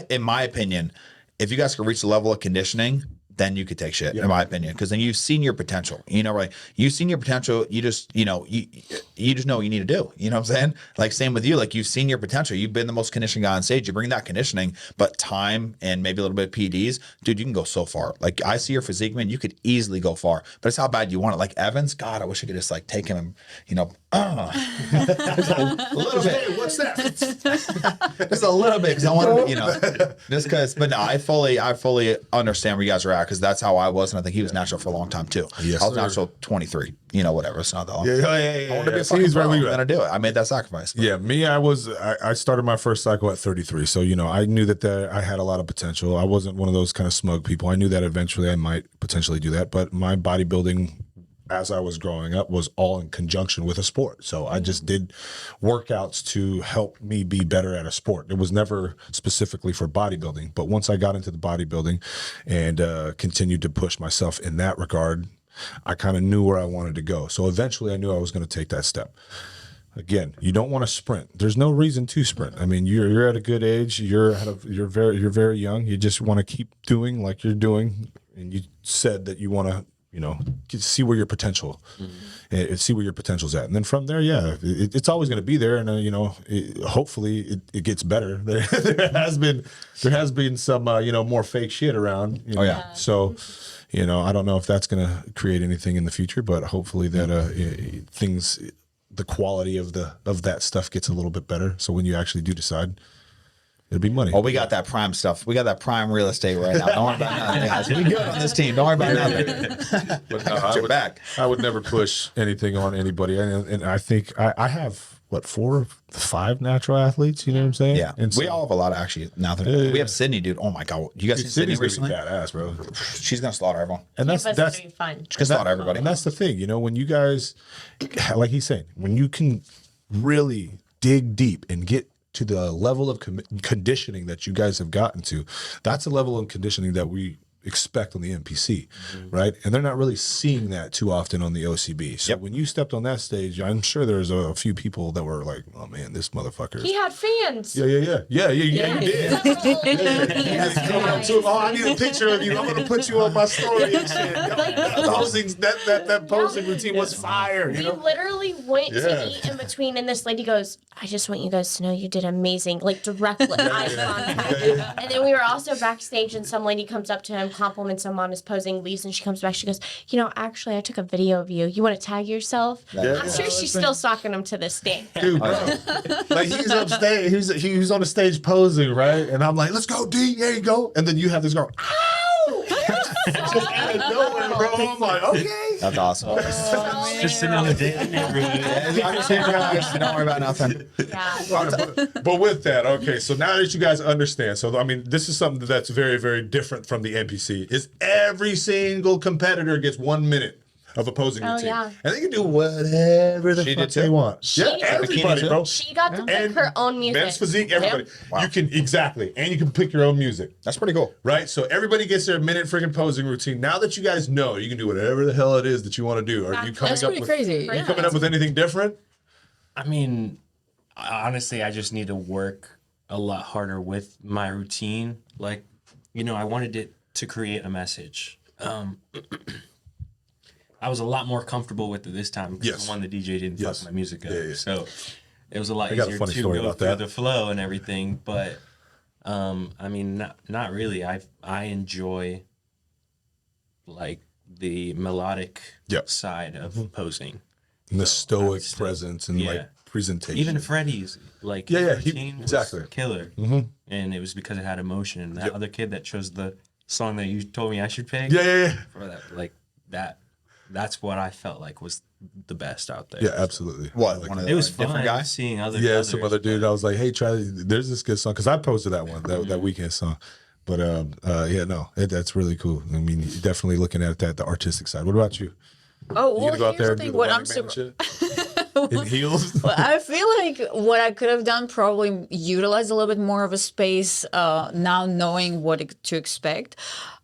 in my opinion, if you guys could reach the level of conditioning, then you could take shit, in my opinion, because then you've seen your potential. You know, right? You've seen your potential. You just, you know, you just know what you need to do. You know what I'm saying? Like same with you. Like you've seen your potential. You've been the most conditioning guy on stage. You bring that conditioning, but time and maybe a little bit of PDs, dude, you can go so far. Like I see your physique, man. You could easily go far, but it's how bad you want it. Like Evans, God, I wish I could just like take him and, you know, a little bit. Hey, what's that? Just a little bit, because I wanted to, you know, just because. But no, I fully understand where you guys are at, because that's how I was, and I think he was natural for a long time too. Yes, I was sir. natural 23. You know, whatever. It's not that long. Yeah. I wanted to be a See, fucking he's pro. right where I'm you at. gonna do it. I made that sacrifice. Yeah, me, I started my first cycle at 33. So, you know, I knew that I had a lot of potential. I wasn't one of those kind of smug people. I knew that eventually I might potentially do that. But my bodybuilding, as I was growing up, was all in conjunction with a sport. So I just did workouts to help me be better at a sport. It was never specifically for bodybuilding. But once I got into the bodybuilding and continued to push myself in that regard, I kind of knew where I wanted to go. So eventually I knew I was going to take that step. Again, you don't want to sprint. There's no reason to sprint. I mean, you're at a good age. You're very young. You just want to keep doing like you're doing. And you said that you want to, you know, see where your potential, see where your potential's at, and then from there, it's always going to be there, and you know, hopefully it gets better. There has been some you know, more fake shit around. You know? So, you know, I don't know if that's going to create anything in the future, but hopefully that the quality of that stuff gets a little bit better. So when you actually do decide, it'll be money. Oh, we got that prime stuff. We got that prime real estate right now. Don't worry about nothing, guys. We good on this team. Don't worry about nothing. But no, I would never push anything on anybody. And I think I have, what, 4 or 5 natural athletes? You know what I'm saying? Yeah. And so, We all have a lot of actually now. We have Sydney, dude. Oh my God. You guys seen Sydney Sydney's gonna be recently? badass, bro. She's going to slaughter everyone. And That's that's gonna be fun. She's going to slaughter everybody. And that's the thing, you know, when you guys, like he's saying, when you can really dig deep and get to the level of conditioning that you guys have gotten to, that's a level of conditioning that we expect on the NPC, right? And they're not really seeing that too often on the OCB. So when you stepped on that stage, I'm sure there's a few people that were like, "Oh man, this motherfucker." He had fans. Yeah, you did. Oh, I need a picture of you. I'm gonna put you on my story and shit. That posing routine was fire. You We know? literally went Yeah. to eat in between, and this lady goes, "I just want you guys to know you did amazing," like directly eye contact. And then we were also backstage, and some lady comes up to him, compliments him on his posing, leaves, and she comes back. She goes, "You know, actually, I took a video of you. You want to tag yourself?" I'm sure she's still stalking him to this day. Dude, bro. Like he's upstage, he was on the stage posing, right? And I'm like, "Let's go, D, there you go." And then you have this girl, "Ow!" Just out of nowhere, bro. I'm like, okay. That's awesome. Just sitting in the daily neighborhood. Don't worry about nothing. Yeah. But with that, okay, so now that you guys understand, so I mean, this is something that's very, very different from the NPC. Is every single competitor gets 1 minute of opposing routine, yeah. and they can do whatever the She fuck did too? they want. She- Yeah, everybody, Bikini bro. She got to pick And her own music. Men's physique, everybody. Wow. You can exactly, and you can pick your own music. That's pretty cool. Right, so everybody gets their minute freaking posing routine. Now that you guys know, you can do whatever the hell it is that you want to do. Are you coming That's up pretty with crazy. Are you Yeah. coming up with anything different? I mean, honestly, I just need to work a lot harder with my routine. Like, you know, I wanted it to create a message. I was a lot more comfortable with it this time because Yes. one, the DJ didn't Yes. fuck my music up. Yeah, yeah. So it was a lot I got a easier funny to story go about through that. the flow and everything. But I mean, not really. I enjoy like the melodic Yep. side of posing. And the So, I stoic would still- presence and yeah. like presentation. Even Freddie's like Yeah, his yeah, he- routine was exactly. killer, and it was because it had emotion. And that other kid that chose the song that you told me I should pick, yeah. for that, like that's what I felt like was the best out there. Yeah, absolutely. What? Like, One of It was the fun different guy? seeing other yeah, some others, other dude. but- I was like, hey, try. There's this good song because I posted that one, that weekend song. But yeah, no, that's really cool. I mean, you're definitely looking at that the artistic side. What about you? Oh, You well, gonna go out here's there the and do thing. the What Running I'm Man super. shit? In heels? Well, I feel like what I could have done probably utilize a little bit more of a space now knowing to expect.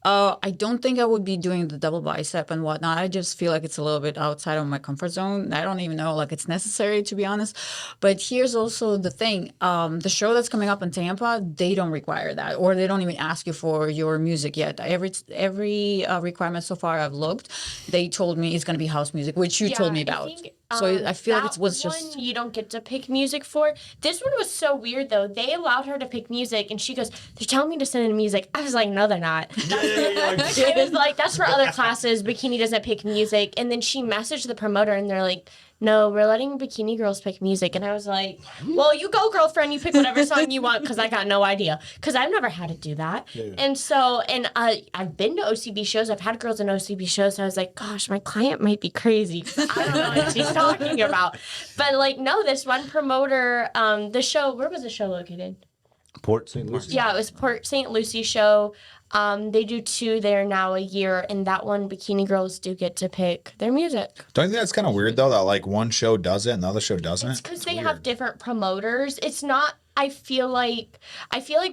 I don't think I would be doing the double bicep and whatnot. I just feel like it's a little bit outside of my comfort zone. I don't even know like it's necessary to be honest. But here's also the thing: the show that's coming up in Tampa, they don't require that, or they don't even ask you for your music yet. Every requirement so far I've looked, they told me it's going to be house music, which you told me about. So I feel like it was just. One you don't get to pick music for. This one was so weird though. They allowed her to pick music, and she goes, "They're telling me to send in music." I was like, "No, they're not." It was like that's for other classes. Bikini doesn't pick music, and then she messaged the promoter, and they're like, "No, we're letting bikini girls pick music." And I was like, "Well, you go, girlfriend. You pick whatever song you want," because I got no idea. Because I've never had to do that. And so, I've been to OCB shows. I've had girls in OCB shows. And I was like, "Gosh, my client might be crazy. I don't know what she's talking about." But like, no, this one promoter, the show. Where was the show located? Port St. Lucie. Yeah, it was Port St. Lucie show. They do 2 there now a year, and that one bikini girls do get to pick their music. Don't you think that's kind of weird though? That like one show does it and the other show doesn't. It's because they have different promoters. It's not. I feel like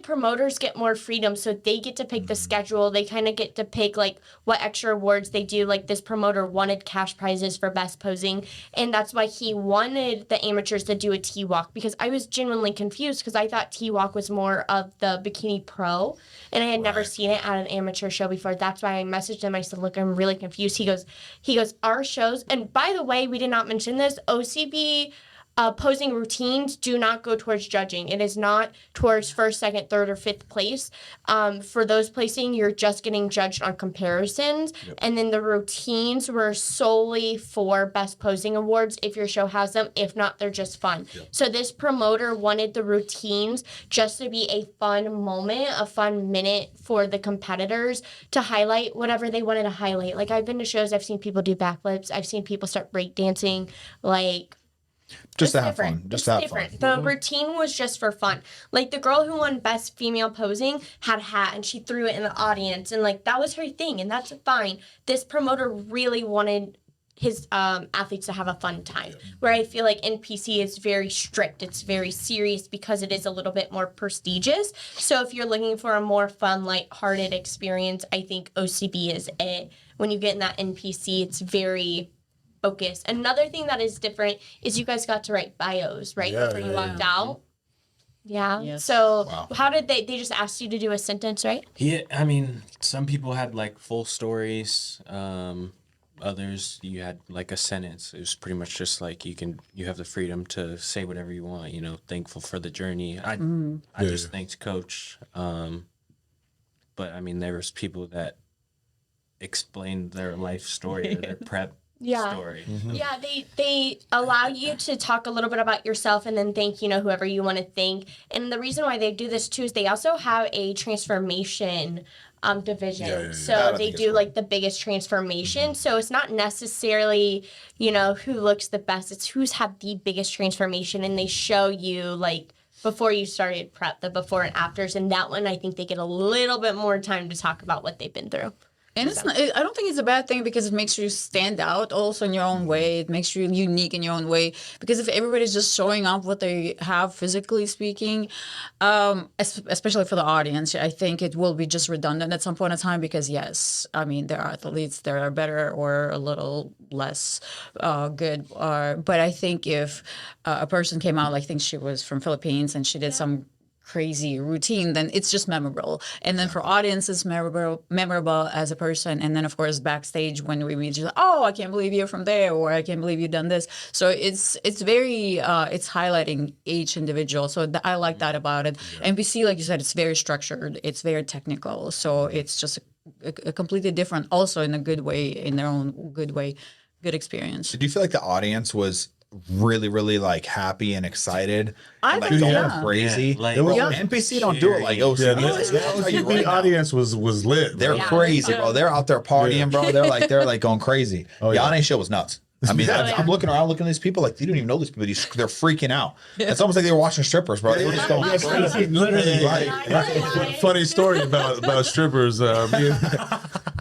promoters get more freedom, so they get to pick the schedule. They kind of get to pick like what extra awards they do. Like this promoter wanted cash prizes for best posing, and that's why he wanted the amateurs to do a T-walk, because I was genuinely confused because I thought T-walk was more of the bikini pro, and I had never seen it at an amateur show before. That's why I messaged him. I said, "Look, I'm really confused." He goes, "Our shows," and by the way, we did not mention this, OCB posing routines do not go towards judging. It is not towards first, second, third, or fifth place. For those placing, you're just getting judged on comparisons. And then the routines were solely for best posing awards if your show has them. If not, they're just fun. So this promoter wanted the routines just to be a fun moment, a fun minute for the competitors to highlight whatever they wanted to highlight. Like I've been to shows, I've seen people do backflips. I've seen people start breakdancing, like Just to have different. fun. Just It's to have different. fun. The routine was just for fun. Like the girl who won best female posing had a hat and she threw it in the audience, and like that was her thing, and that's fine. This promoter really wanted his athletes to have a fun time. Where I feel like NPC is very strict. It's very serious because it is a little bit more prestigious. So if you're looking for a more fun, lighthearted experience, I think OCB is it. When you get in that NPC, it's very focus. Another thing that is different is you guys got to write bios, right? Yeah, Before you yeah, walked out. Yeah. Yes. So how did they just asked you to do a sentence, right? Yeah, I mean, some people had like full stories. Others you had like a sentence. It was pretty much just like you have the freedom to say whatever you want. You know, thankful for the journey. I just thanked Coach. But I mean, there was people that explained their life story or their prep story. Yeah, they allow you to talk a little bit about yourself and then thank, whoever you want to thank. And the reason why they do this too is they also have a transformation division. Yeah. So I they think do it's like the biggest transformation. So it's not necessarily, who looks the best. It's who's had the biggest transformation, and they show you like before you started prep, the before and afters. And that one, I think they get a little bit more time to talk about what they've been through. And it's not, I don't think it's a bad thing because it makes you stand out also in your own way. It makes you unique in your own way. Because if everybody's just showing up what they have physically speaking, especially for the audience, I think it will be just redundant at some point in time because, yes, I mean, there are athletes that are better or a little less good. But I think if a person came out, like I think she was from Philippines and she did some crazy routine, then it's just memorable. And then for audience, it's memorable as a person. And then of course backstage when we meet, just oh, I can't believe you're from there, or I can't believe you've done this. So it's very it's highlighting each individual. So I like that about it. NPC, like you said, it's very structured. It's very technical. So it's just a completely different, also in a good way, in their own good way, good experience. Did you feel like the audience was really, really like happy and excited? I And, like think, going yeah. crazy. Yeah, like- It was- NPC don't do it like OCB. Yeah, does. the I'll tell you OCB right now. audience was lit. They're bro. crazy, bro. They're out there partying, bro. They're like going crazy. Oh, yeah. Yanni's show was nuts. I mean, I'm looking around, looking at these people like they don't even know these people. They're freaking out. It's almost like they were watching strippers, bro. They were just going crazy. Literally, Right. funny story about strippers.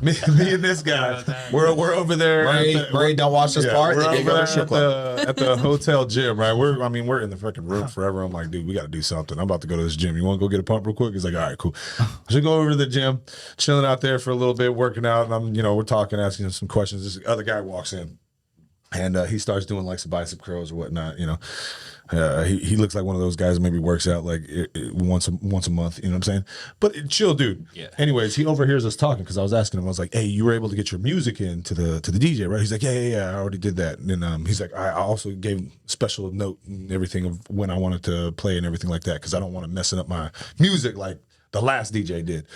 Me and this guy, we're over there. Ray, don't watch this part. We're They over go there to strip club. at the hotel gym, right? We're in the freaking room forever. I'm like, dude, we got to do something. I'm about to go to this gym. You want to go get a pump real quick? He's like, all right, cool. So go over to the gym, chilling out there for a little bit, working out, and we're talking, asking him some questions. This other guy walks in. And he starts doing like some bicep curls or whatnot, he looks like one of those guys that maybe works out like once a month, you know what I'm saying? But chill, dude. Yeah. Anyways, he overhears us talking because I was asking him, I was like, hey, you were able to get your music in to the DJ, right? He's like, yeah, I already did that. And then he's like, I also gave special note and everything of when I wanted to play and everything like that because I don't want to messing up my music like the last DJ did.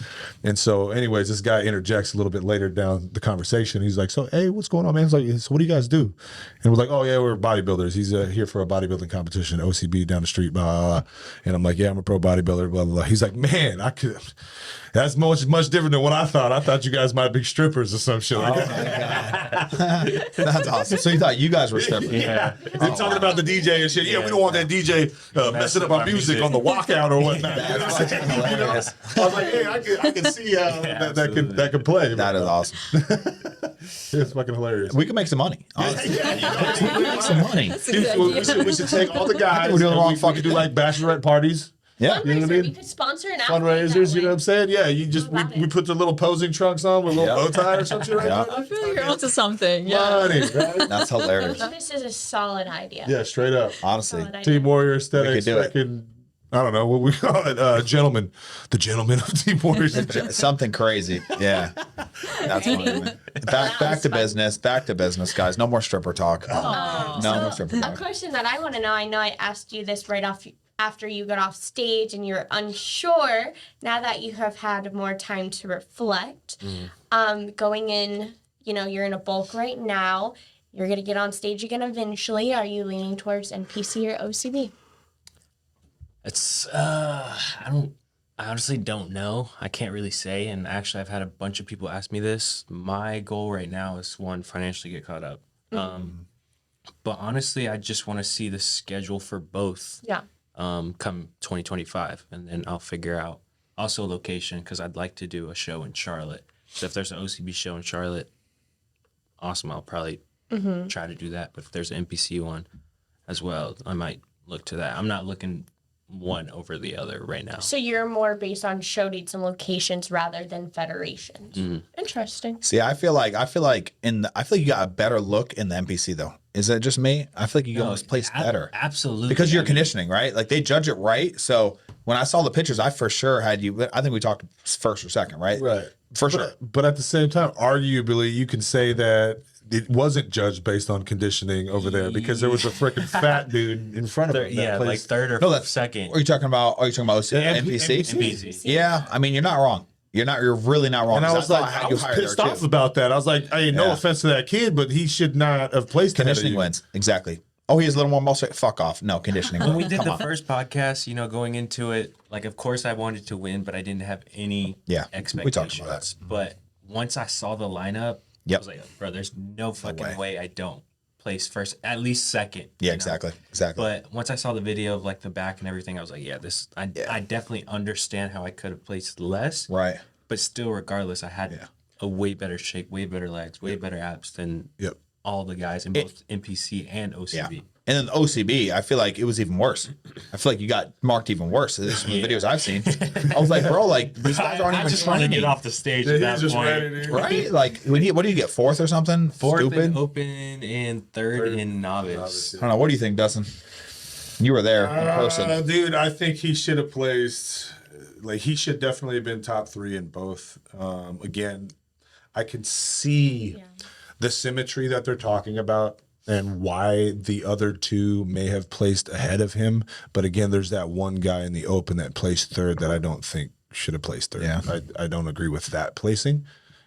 And so anyways, this guy interjects a little bit later down the conversation. He's like, so, hey, what's going on, man? He's like, so what do you guys do? And we're like, oh, yeah, we're bodybuilders. He's here for a bodybuilding competition, OCB down the street, blah, blah, blah. And I'm like, yeah, I'm a pro bodybuilder, blah, blah, blah. He's like, man, that's much different than what I thought. I thought you guys might be strippers or some shit like that. That's awesome. So you thought you guys were strippers? Yeah. They're talking about the DJ and shit. Yeah, we don't want that DJ messing up our music on the walkout or whatnot. You know what I'm saying? Hilarious. I was like, hey, I can see how that could play. That is awesome. It's fucking hilarious. We can make some money. Honestly. We can make some money. That's a Dude, good idea. we should take all the guys. We're doing the and wrong we fucking could do like bachelorette parties. Yeah. You know what I mean? We could sponsor an athlete Fundraisers, that you know what I'm way. saying? Yeah, you just we put the little posing trunks on with a little bow tie or some shit right Yeah. there. I feel like you're onto something. Yeah. Money, right? That's I hilarious. think this is a solid idea. Yeah, straight up. Honestly. Solid idea. Team Warrior aesthetics, We could do it. fucking, I don't know what we call it, gentlemen. The gentlemen of Team Warriors. Something crazy. Yeah. That's funny, man. Back to business. Back to business, guys. No more stripper talk. No more stripper A talk. question that I want to know, I know I asked you this right off after you got off stage and you're unsure. Now that you have had more time to reflect, going in, you're in a bulk right now. You're going to get on stage again eventually. Are you leaning towards NPC or OCB? It's I honestly don't know. I can't really say. And actually, I've had a bunch of people ask me this. My goal right now is one, financially get caught up. But honestly, I just want to see the schedule for both. Yeah. Come 2025, and then I'll figure out also location because I'd like to do a show in Charlotte. So if there's an OCB show in Charlotte, awesome. I'll probably try to do that. But if there's an NPC one as well, I might look to that. I'm not looking one over the other right now. So you're more based on show dates and locations rather than federations. Interesting. See, I feel like you got a better look in the NPC though. Is it just me? I feel like you always place better Absolutely. because you're I mean, conditioning, right? Like they judge it right. So when I saw the pictures, I for sure had you. I think we talked first or second, right? Right. For sure. But at the same time, arguably, you can say that it wasn't judged based on conditioning over there because there was a freaking fat dude in front of him. that yeah, like placed- third or No, that's second. Are you talking about NPC? NPC. Yeah, I mean you're not wrong. You're really not wrong. And I was like, had I you was higher there, pissed off too. about that. I was like, hey, no Yeah. offense to that kid, but he should not have placed ahead of Conditioning you. wins. Exactly. Oh, he has a little more muscle. Fuck off. No, conditioning When wins. we did Come the on. first podcast, going into it, like, of course I wanted to win, but I didn't have any Yeah, we expectations. talked about that. But once I saw the lineup, Yep. I was like, bro, there's no fucking way. way I don't place first, at least second. Yeah, you know? exactly. But once I saw the video of like the back and everything, I was like, yeah, I definitely understand how I could have placed less. Right. But still, regardless, I had a way better shape, way better legs, way better abs than Yep. all the guys in both NPC and Yeah. OCB. And then the OCB, I feel like it was even worse. I feel like you got marked even worse. This is from the videos I've seen. I was like, bro, like these guys aren't even training. the stage at that point. Right? Like, what do you get? Fourth or something? Fourth Stupid. in open and third in novice. I don't know. What do you think, Dustin? You were there in person. Dude, I think he should have placed. Like he should definitely have been top 3 in both. Again, I can see the symmetry that they're talking about and why the other 2 may have placed ahead of him. But again, there's that one guy in the open that placed 3rd that I don't think should have placed 3rd. Yeah. I don't agree with that placing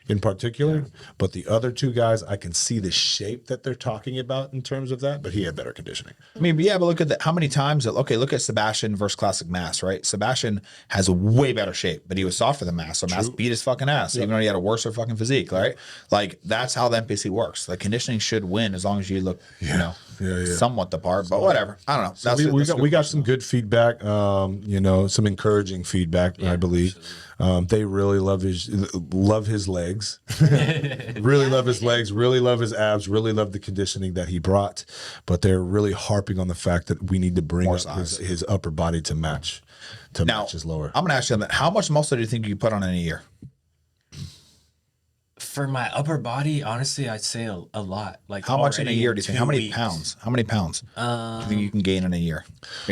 in particular. But the other 2 guys, I can see the shape that they're talking about in terms of that, but he had better conditioning. I mean, but look at how many times. Okay, look at Sebastian versus Classic Mass, right? Sebastian has a way better shape, but he was softer than Mass, so Mass beat his fucking ass, even though he had a worse fucking physique, right? Like that's how the NPC works. Like conditioning should win as long as you look, somewhat the part. But whatever, I don't know. So we got some good feedback, some encouraging feedback, I believe. They really love his legs, really love his legs, really love his abs, really love the conditioning that he brought. But they're really harping on the fact that we need to bring up his upper body to match his lower. I'm gonna ask you that. How much muscle do you think you put on in a year? For my upper body, honestly, I'd say a lot. Like How much in a already year do you think? 2 How many weeks. pounds? How many pounds do you think you can gain in a year?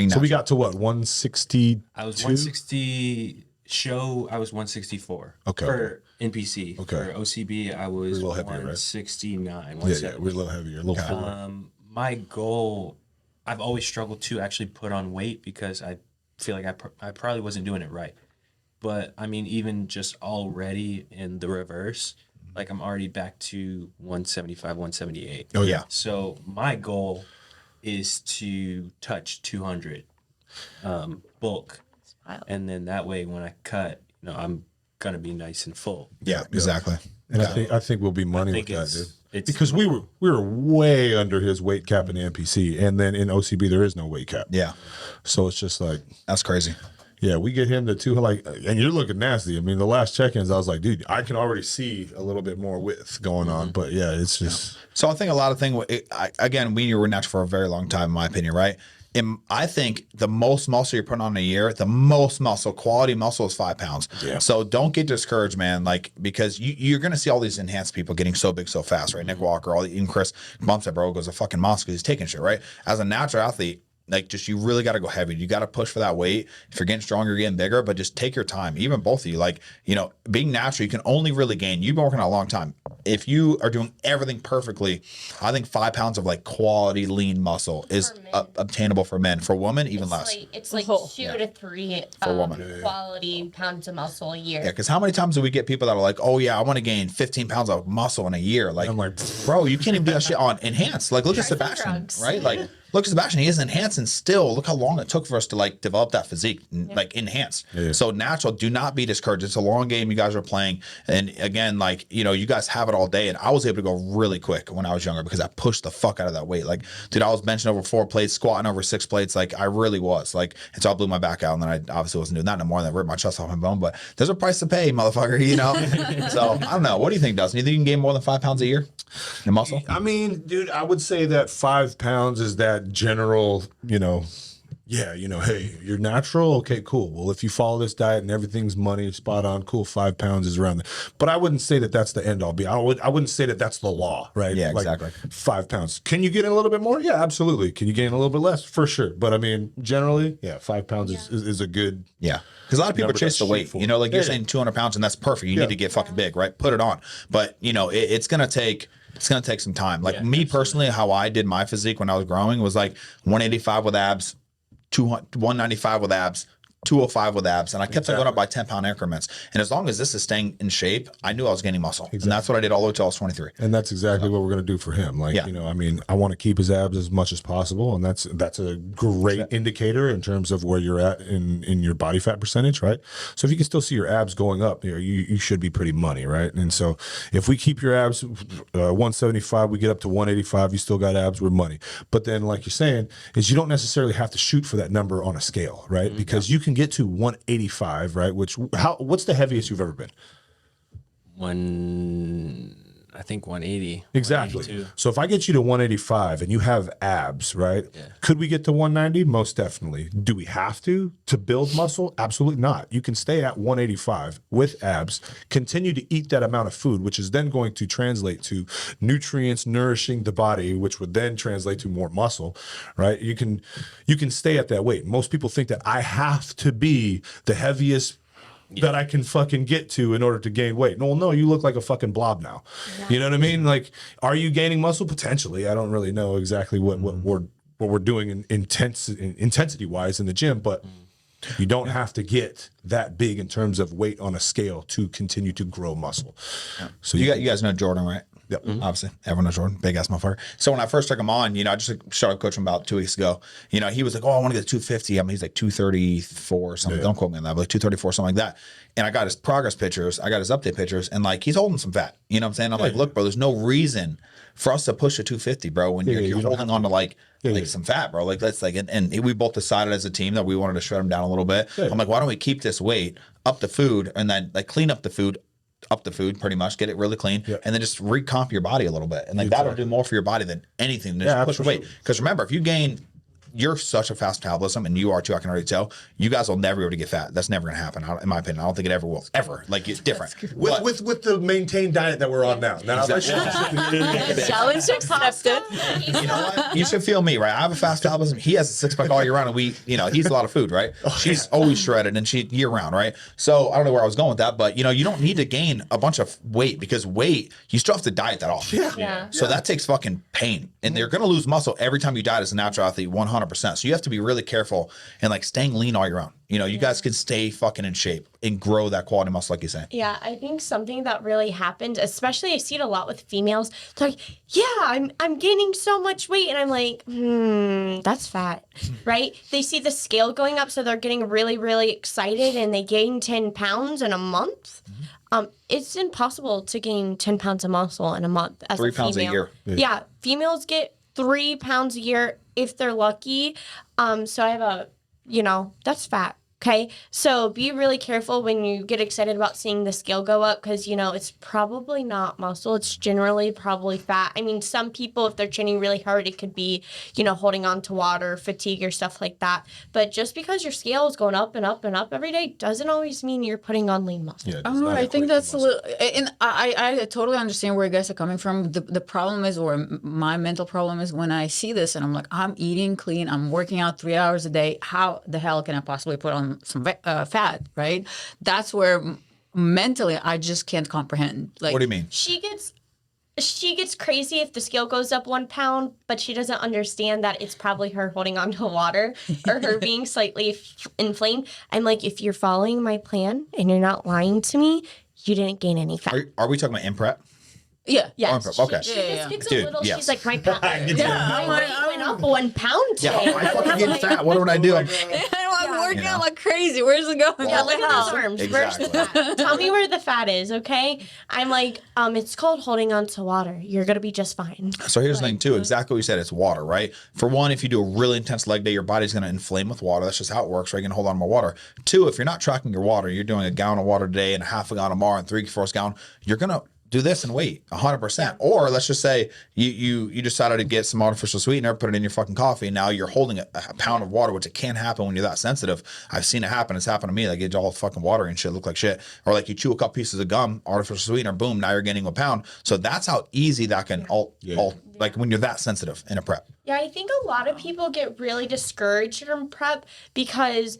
So we got to what, 160? I was 160 show. I was 164. Okay. For NPC. Okay. For OCB, I was little heavier, right? 169. Yeah, 170. we're a little heavier, a little fuller. My goal, I've always struggled to actually put on weight because I feel like I probably wasn't doing it right. But I mean, even just already in the reverse, like I'm already back to 175, 178. Oh yeah. So my goal is to touch 200 bulk. And then that way when I cut, I'm going to be nice and full. Yeah, exactly. And I think we'll be money with think that, dude. it's Because we were way under his weight cap in the NPC, and then in OCB there is no weight cap. Yeah, So it's just like, that's crazy. yeah, we get him to 200, and you're looking nasty. I mean, the last check-ins, I was like, dude, I can already see a little bit more width going on. But yeah, it's just. So I think a lot of things. Again, we were natural for a very long time, in my opinion, right? I think the most muscle you're putting on in a year, the most muscle, quality muscle is 5 pounds. Yeah. So don't get discouraged, man. Like, because you're going to see all these enhanced people getting so big so fast, right? Nick Walker, even Chris bumps that bro goes a fucking monster because he's taking shit, right? As a natural athlete, like, just you really got to go heavy. You got to push for that weight. If you're getting stronger, you're getting bigger, but just take your time. Even both of you, like, being natural, you can only really gain. You've been working out a long time. If you are doing everything perfectly, I think 5 pounds of like quality lean muscle is obtainable for men. For women, even less. It's like 2 to 3 For women. quality pounds of muscle a year. Yeah, because how many times do we get people that are like, oh yeah, I want to gain 15 pounds of muscle in a year? Like, I'm like, bro, you can't even do that shit on enhanced. Like, look at Sebastian, drugs. right? Like, look at Sebastian. He is enhanced, and still look how long it took for us to like develop that physique, like enhanced. Yeah. So natural, do not be discouraged. It's a long game you guys are playing, and again, like you guys have it all day, and I was able to go really quick when I was younger because I pushed the fuck out of that weight. Like, dude, I was benching over 4 plates, squatting over 6 plates. Like, I really was. Like, and so I blew my back out, and then I obviously wasn't doing that no more. And I ripped my chest off my bone. But there's a price to pay, motherfucker. So I don't know. What do you think, Dustin? You think you can gain more than 5 pounds a year in muscle? I mean, dude, I would say that 5 pounds is that general, hey, you're natural. Okay, cool. Well, if you follow this diet and everything's money, spot on, cool. 5 pounds is around there. But I wouldn't say that that's the end all be. I wouldn't say that that's the law, right? Yeah, Like, exactly. 5 pounds. Can you get in a little bit more? Yeah, absolutely. Can you gain a little bit less? For sure. But I mean, generally, 5 pounds is a good. Yeah. Because a lot of people Number chase to the weight. shoot for. Like you're Yeah. saying 200 pounds, and that's perfect. You need to get fucking big, right? Put it on. But, it's going to take. It's going to take some time. Like me personally, how I did my physique when I was growing was like 185 with abs, 195 with abs, 205 with abs, and I kept on going up by 10-pound increments. And as long as this is staying in shape, I knew I was gaining muscle. And that's what I did all the way till I was 23. And that's exactly what we're going to do for him. Like, I mean, I want to keep his abs as much as possible. And that's a great indicator in terms of where you're at in your body fat percentage, right? So if you can still see your abs going up, you should be pretty money, right? And so if we keep your abs 175, we get up to 185, you still got abs, we're money. But then, like you're saying, is you don't necessarily have to shoot for that number on a scale, right? Because you can get to 185, right? What's the heaviest you've ever been? I think 180. Exactly. 182. So if I get you to 185 and you have abs, right? Yeah. Could we get to 190? Most definitely. Do we have to build muscle? Absolutely not. You can stay at 185 with abs, continue to eat that amount of food, which is then going to translate to nutrients nourishing the body, which would then translate to more muscle, right? You can stay at that weight. Most people think that I have to be the heaviest that I can fucking get to in order to gain weight. No, you look like a fucking blob now. You know what I mean? Like, are you gaining muscle? Potentially. I don't really know exactly what we're doing in intensity wise in the gym, but you don't have to get that big in terms of weight on a scale to continue to grow muscle. So You guys know Jordan, right? Yep. Obviously, everyone knows Jordan, big ass motherfucker. So when I first took him on, I just started coaching him about 2 weeks ago. He was like, "Oh, I want to get to 250." I mean, he's like 234 or something. Yeah. Don't quote me on that, but like 234, something like that. And I got his progress pictures, I got his update pictures, and like he's holding some fat. You know what I'm saying? I'm like, look, bro, there's no reason for us to push a 250, bro, when you're you don't holding on to like some fat, bro. Like let's and we both decided as a team that we wanted to shred him down a little bit. Yeah. I'm like, why don't we keep this weight up the food and then like clean up the food pretty much, get it really clean, and then just recomp your body a little bit, and like that'll do more for your body than anything. Just push weight, because remember, if you gain, you're such a fast metabolism, and you are too. I can already tell. You guys will never be able to get fat. That's never going to happen, in my opinion. I don't think it ever will. Ever. Like it's different. But- with the maintained diet that we're on now. Challenge accepted. You know what? You should feel me, right? I have a fast metabolism. He has a six pack all year round, and he eats a lot of food, right? She's always shredded, and she year round, right? So I don't know where I was going with that, but you don't need to gain a bunch of weight, because weight, you still have to diet that off. Yeah. So that takes fucking pain, and they're going to lose muscle every time you diet as a natural athlete, 100%. So you have to be really careful and like staying lean all year round. You guys can stay fucking in shape and grow that quality muscle, like you say. Yeah, I think something that really happened, especially I see it a lot with females. They're like, "Yeah, I'm gaining so much weight," and I'm like, that's fat, right? They see the scale going up, so they're getting really, really excited, and they gain 10 pounds in a month. It's impossible to gain 10 pounds of muscle in a month as 3 a pounds a female. year. Yeah, females get 3 pounds a year if they're lucky. So I have that's fat. Okay, so be really careful when you get excited about seeing the scale go up, because it's probably not muscle. It's generally probably fat. I mean, some people, if they're training really hard, it could be holding on to water, fatigue, or stuff like that. But just because your scale is going up and up and up every day doesn't always mean you're putting on lean muscle. Yeah, I don't know. I think that's a little, and I totally understand where you guys are coming from. The problem is, or my mental problem is, when I see this and I'm like, I'm eating clean, I'm working out 3 hours a day. How the hell can I possibly put on some fat? Right? That's where mentally I just can't comprehend. Like, What do you mean? She gets crazy if the scale goes up 1 pound, but she doesn't understand that it's probably her holding on to water or her being slightly inflamed. I'm like, if you're following my plan and you're not lying to me, you didn't gain any fat. Are we talking about imprep? Yeah. Yeah, Okay. She Yeah. just gets Dude, a little. yes. She's like, my weight went up 1 pound today. Yeah, I fucking get fat. What would I do? I'm working out like crazy. Where's it going? Yeah, What look the at hell? those arms. Where's the Exactly. fat? Tell me where the fat is, okay? I'm like, it's called holding on to water. You're gonna be just fine. So here's the thing too, exactly what you said, it's water, right? For one, if you do a really intense leg day, your body's going to inflame with water. That's just how it works, right? You're going to hold on to more water. Two, if you're not tracking your water, you're doing a gallon of water today and half a gallon tomorrow and 3/4 gallon, you're going to do this and wait 100%. Or let's just say you decided to get some artificial sweetener, put it in your fucking coffee, and now you're holding a pound of water, which it can't happen when you're that sensitive. I've seen it happen. It's happened to me. Like, it's all fucking watery and shit, look like shit. Or like you chew a couple pieces of gum, artificial sweetener, boom, now you're gaining a pound. So that's how easy that can like when you're that sensitive in a prep. Yeah, I think a lot of people get really discouraged from prep because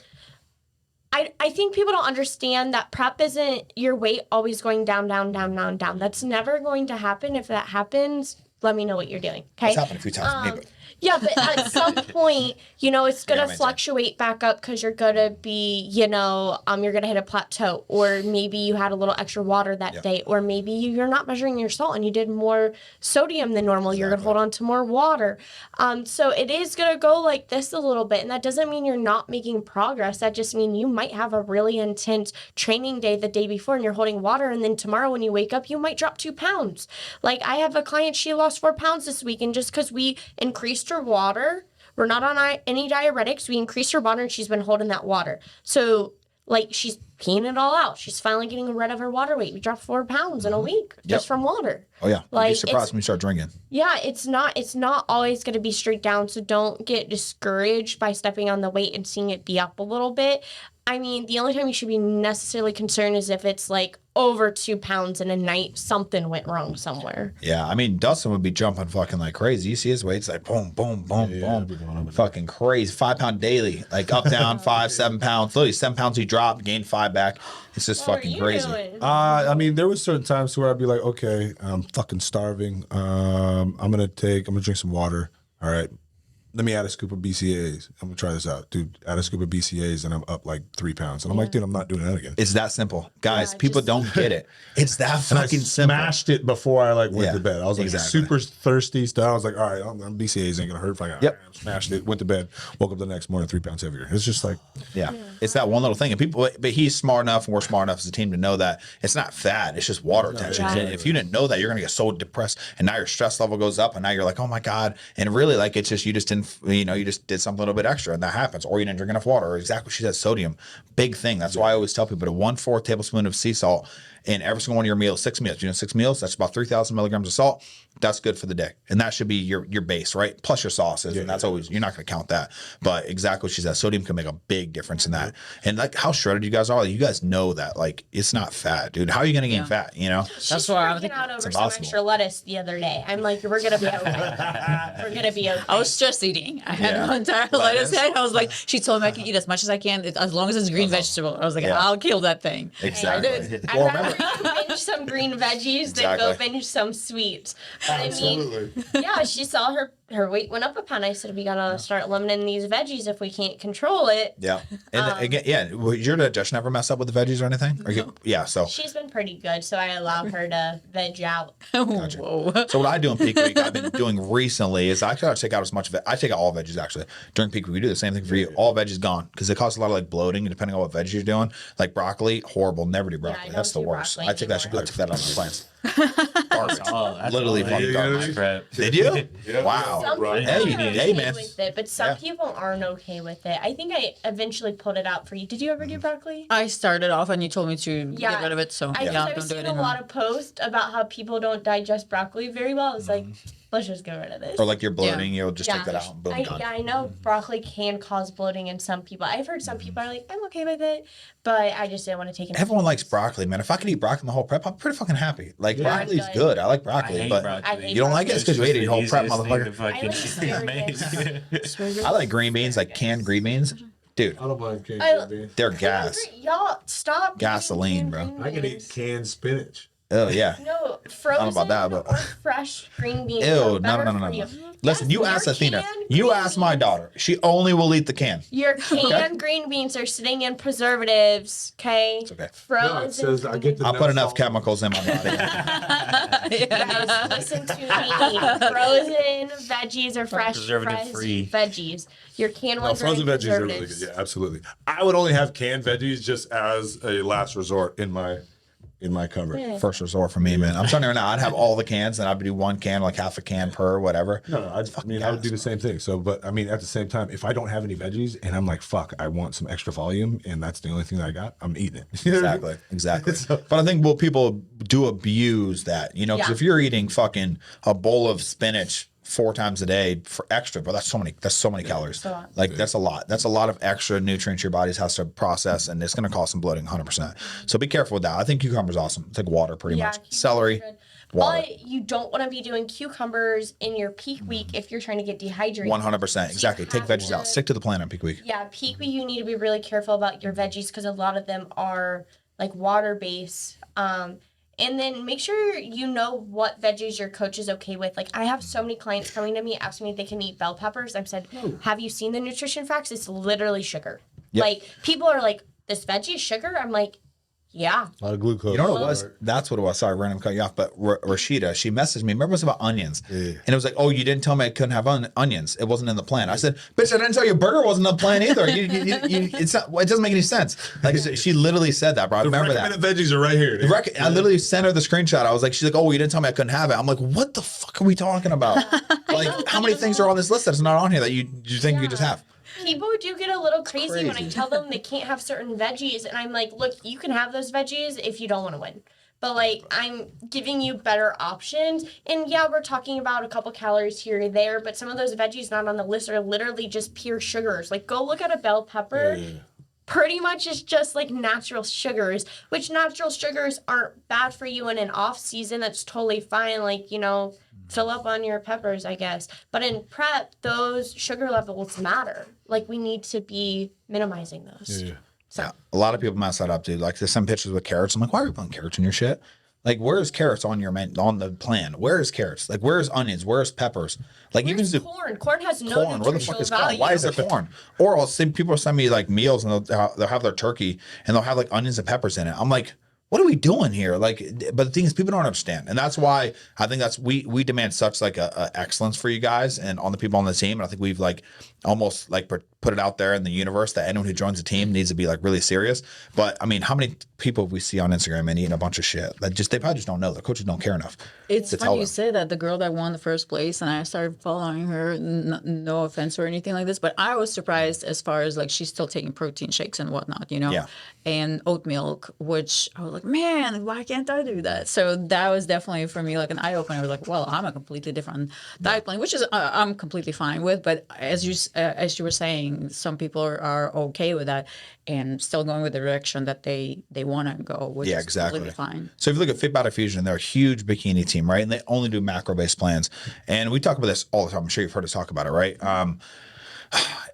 I think people don't understand that prep isn't your weight always going down, down, down, down, down. That's never going to happen. If that happens, let me know what you're doing. Okay. It's happened a few times to me, but Yeah, but at some point, it's going Yeah, to I fluctuate back up because you're going to be, you're going to hit a plateau, or maybe you had a little extra water that day, or maybe you're not measuring your salt and you did more sodium than normal. You're going to hold on to more water. So it is going to go like this a little bit, and that doesn't mean you're not making progress. That just means you might have a really intense training day the day before and you're holding water, and then tomorrow when you wake up, you might drop 2 pounds. Like, I have a client, she lost 4 pounds this week, and just because we increased her water, we're not on any diuretics, we increased her water and she's been holding that water. So like she's peeing it all out. She's finally getting rid of her water weight. We dropped 4 pounds in a week just from water. Oh yeah, Like, you'd be surprised when you start drinking. Yeah, it's not always going to be straight down, so don't get discouraged by stepping on the weight and seeing it be up a little bit. I mean, the only time you should be necessarily concerned is if it's like over 2 pounds in a night, something went wrong somewhere. Yeah, I mean, Dustin would be jumping fucking like crazy. You see his weights like boom, boom, boom, boom, fucking crazy. 5 pound daily, like up, down, 5, 7 pounds. Literally 7 pounds he dropped, gained 5 back. It's just What fucking are you crazy. doing? I mean, there was certain times where I'd be like, okay, I'm fucking starving. I'm gonna drink some water. All right, let me add a scoop of BCAAs. I'm gonna try this out, dude. Add a scoop of BCAAs, and I'm up like 3 pounds. And I'm like, dude, I'm not doing that again. It's that simple, guys. Yeah, People just- don't get it. It's that And I fucking simple. smashed it before I like went Yeah, to bed. I was like exactly. super thirsty. So I was like, all right, BCAAs ain't gonna hurt. Like, Yep. Smashed it. Went to bed. Woke up the next morning 3 pounds heavier. It's just like, Yeah. It's that one little thing. And people, but he's smart enough and we're smart enough as a team to know that it's not fat, it's just water retention. yeah. And if you didn't know that, you're going to get so depressed and now your stress level goes up and now you're like, oh my God. And really, like, it's just, you just didn't, you just did something a little bit extra and that happens. Or you didn't drink enough water, or exactly what she said, sodium. Big thing. That's why I always tell people to 1/4 tablespoon of sea salt in every single one of your meals, 6 meals. 6 meals, that's about 3,000 milligrams of salt. That's good for the day. And that should be your base, right? Plus your sauces. And that's always, you're not going to count that. But exactly what she said, sodium can make a big difference in that. And like how shredded you guys are, you guys know that, like, it's not fat, dude. How are you going to gain fat, She's why I'm freaking thinking out over some impossible. extra lettuce the other day. I'm like, we're gonna be okay. We're gonna be okay. I was stress eating. I had Yeah. an entire lettuce head. I was like, she told me I can eat as much as I can as long as it's green vegetable. I was like, Yeah. I'll kill that thing. Exactly. I'd Well, rather remember, you binge some green veggies than go Exactly. binge some sweets. But I mean, yeah, she saw her weight went up a pound. I said, we gotta start limiting these veggies if we can't control it. yeah. And again, yeah, well, your digestion never mess up with the veggies or anything? Yeah, so. She's been pretty good, so I allow her to veg out. Whoa. So what I do in peak week, I've been doing recently, is I try to take out as much of it. I take out all veggies actually during peak week. We do the same thing for you. All veggies gone because it causes a lot of like bloating, and depending on what veggies you're doing. Like broccoli, horrible. Never do broccoli. don't That's the do worst. broccoli I took that. anymore. I took that out of my plans. That's Literally all I fucking do. garbage. Prep. Did you? Wow. Some people Hey, are hey, okay man. with it, but some Yeah. people aren't okay with it. I think I eventually pulled it out for you. Did you ever do broccoli? I started off and you told me to Yeah. get rid of it. So I yeah, I've don't do seen it a anymore. lot of posts about how people don't digest broccoli very well. It's like, let's just get rid of this. Or like you're bloating, you'll just take that out and boom, I, done. yeah, I know broccoli can cause bloating in some people. I've heard some people are like, I'm okay with it, but I just didn't want to take it. Everyone likes broccoli, man. If I could eat broccoli my whole prep, I'm pretty fucking happy. Like broccoli's I'm good. I like I broccoli, hate but broccoli. I hate you don't like it? It's because you ate it your whole prep, motherfucker. I like asparagus. I like green beans, like canned green beans. Dude, I don't mind canned I- green beans. they're gas. Y'all stop. eating Gasoline, canned bro. green I can beans. eat canned spinach. Oh yeah. No, frozen about that, but- or fresh green beans. Ew, are no, better no, no, for no, you. no. Listen, you Yes, ask your Athena. canned You green ask my beans- daughter. She only will eat the can. Your canned green beans are sitting in preservatives, okay? It's okay. Frozen. No, it says I get the I'll no put enough salt. chemicals in my body. Guys, listen to me. Frozen veggies are fresh, Preservative free. veggies. Your canned No, ones frozen are in veggies are really good. preservatives. Yeah, absolutely. I would only have canned veggies just as a last resort in my cupboard. First resort for me, man. I'm starting right now. I'd have all the cans, and I'd do one can, like half a can per, whatever. No, I would do the same thing. So, but I mean, at the same time, if I don't have any veggies and I'm like, fuck, I want some extra volume, and that's the only thing that I got, I'm eating it. You know what I mean? Exactly. But I think people do abuse that, because Yeah. if you're eating fucking a bowl of spinach 4 times a day for extra, but that's so many calories. a lot. Like that's a lot. That's a lot of extra nutrients your body has to process, and it's going to cause some bloating 100%. So be careful with that. I think cucumber's awesome. It's like water pretty much. cucumbers Celery, are good. water. But you don't want to be doing cucumbers in your peak week if you're trying to get dehydrated. 100%. Exactly. Take have veggies to- out. Stick to the plan on peak week. Yeah, peak week you need to be really careful about your veggies because a lot of them are like water based. And then make sure you know what veggies your coach is okay with. Like I have so many clients coming to me asking me if they can eat bell peppers. I've said, have you seen the nutrition facts? It's literally sugar. Yep. Like people are like, this veggie is sugar? I'm like, yeah. A lot of glucose. You know what it was? That's what it was. Sorry, random cut you off. But Rashida, she messaged me. Remember it was about onions. Yeah. And it was like, oh, you didn't tell me I couldn't have onions. It wasn't in the plan. I said, bitch, I didn't tell you burger wasn't in the plan either. It's not, it doesn't make any sense. Like she literally said that, bro. I The remember that. recommended veggies are right here. dude. I literally sent her the screenshot. I was like, she's like, oh, you didn't tell me I couldn't have it. I'm like, what the fuck are we talking about? Like, how many things are on this list that's not on here that you think you could just have? People do get a little crazy when I crazy. tell them they can't have certain veggies, and I'm like, look, you can have those veggies if you don't want to win. But like, I'm giving you better options. And yeah, we're talking about a couple calories here or there, but some of those veggies not on the list are literally just pure sugars. Like, go look at a bell pepper. Pretty much it's just like natural sugars, which natural sugars aren't bad for you in an off season. That's totally fine. Like, you know, fill up on your peppers, I guess. But in prep, those sugar levels matter. Like, we need to be minimizing those. Yeah. So. Yeah, a lot of people mess that up, dude. Like there's some pictures with carrots. I'm like, why are you putting carrots in your shit? Like, where's carrots on your on the plan? Where is carrots? Like, where's onions? Where's peppers? Like, Where's even corn? Corn has no corn. Where the fuck nutritional is corn? value. Why is there corn? Or I'll see people send me like meals and they'll have their turkey and they'll have like onions and peppers in it. I'm like, what are we doing here? Like, but the thing is, people don't understand, and that's why I think that's we demand such like a excellence for you guys and on the people on the team. And I think we've like almost like put it out there in the universe that anyone who joins the team needs to be like really serious. But I mean, how many people we see on Instagram and eating a bunch of shit that just they probably just don't know. The coaches don't care enough. It's to tell funny you them. say that. The girl that won the first place, and I started following her. No offense or anything like this, but I was surprised as far as like she's still taking protein shakes and whatnot, you know, Yeah. and oat milk, which I was like, man, why can't I do that? So that was definitely for me like an eye opener. I was like, well, I'm a completely different diet plan, which is I'm completely fine with. But as you were saying, some people are okay with that and still going with the direction that they want to go, which Yeah, is exactly. completely fine. So if you look at Fit Body Fusion, they're a huge bikini team, right? And they only do macro-based plans. And we talk about this all the time. I'm sure you've heard us talk about it, right?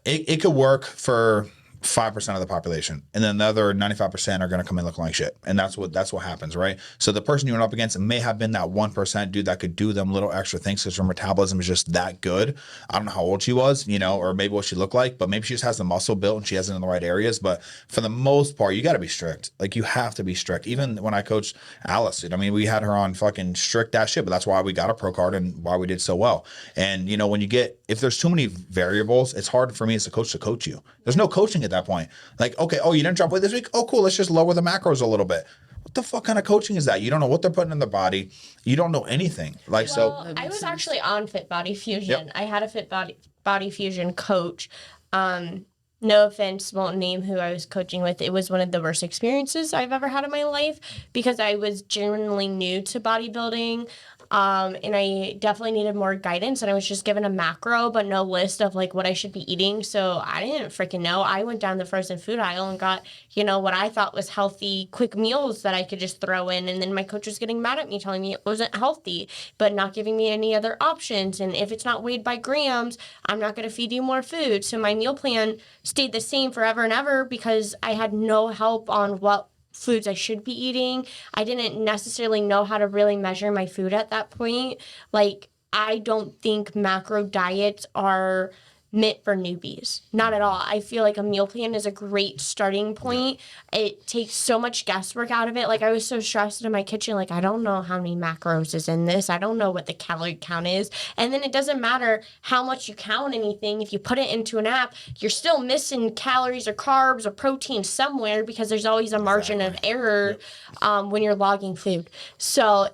It could work for 5% of the population, and then the other 95% are going to come in looking like shit, and that's what happens, right? So the person you went up against may have been that 1% dude that could do them little extra things because her metabolism is just that good. I don't know how old she was, you know, or maybe what she looked like, but maybe she just has the muscle built and she has it in the right areas. But for the most part, you got to be strict. Like you have to be strict. Even when I coached Alice, I mean, we had her on fucking strict ass shit, but that's why we got a pro card and why we did so well. And you know, when you get if there's too many variables, it's hard for me as a coach to coach you. There's no coaching at that point. Like, okay, oh, you didn't drop weight this week? Oh, cool. Let's just lower the macros a little bit. What the fuck kind of coaching is that? You don't know what they're putting in their body. You don't know anything. Like, Well, so I was actually on Fit Body Fusion. Yep. I had a Fit Body Fusion coach. No offense, won't name who I was coaching with. It was one of the worst experiences I've ever had in my life because I was genuinely new to bodybuilding. And I definitely needed more guidance, and I was just given a macro but no list of like what I should be eating. So I didn't freaking know. I went down the frozen food aisle and got, you know, what I thought was healthy quick meals that I could just throw in, and then my coach was getting mad at me telling me it wasn't healthy but not giving me any other options, and if it's not weighed by grams, I'm not going to feed you more food. So my meal plan stayed the same forever and ever because I had no help on what foods I should be eating. I didn't necessarily know how to really measure my food at that point. Like, I don't think macro diets are meant for newbies. Not at all. I feel like a meal plan is a great starting point. It takes so much guesswork out of it. Like, I was so stressed in my kitchen, like, I don't know how many macros is in this. I don't know what the calorie count is. And then it doesn't matter how much you count anything. If you put it into an app, you're still missing calories or carbs or protein somewhere because there's always a margin of error when you're logging food. So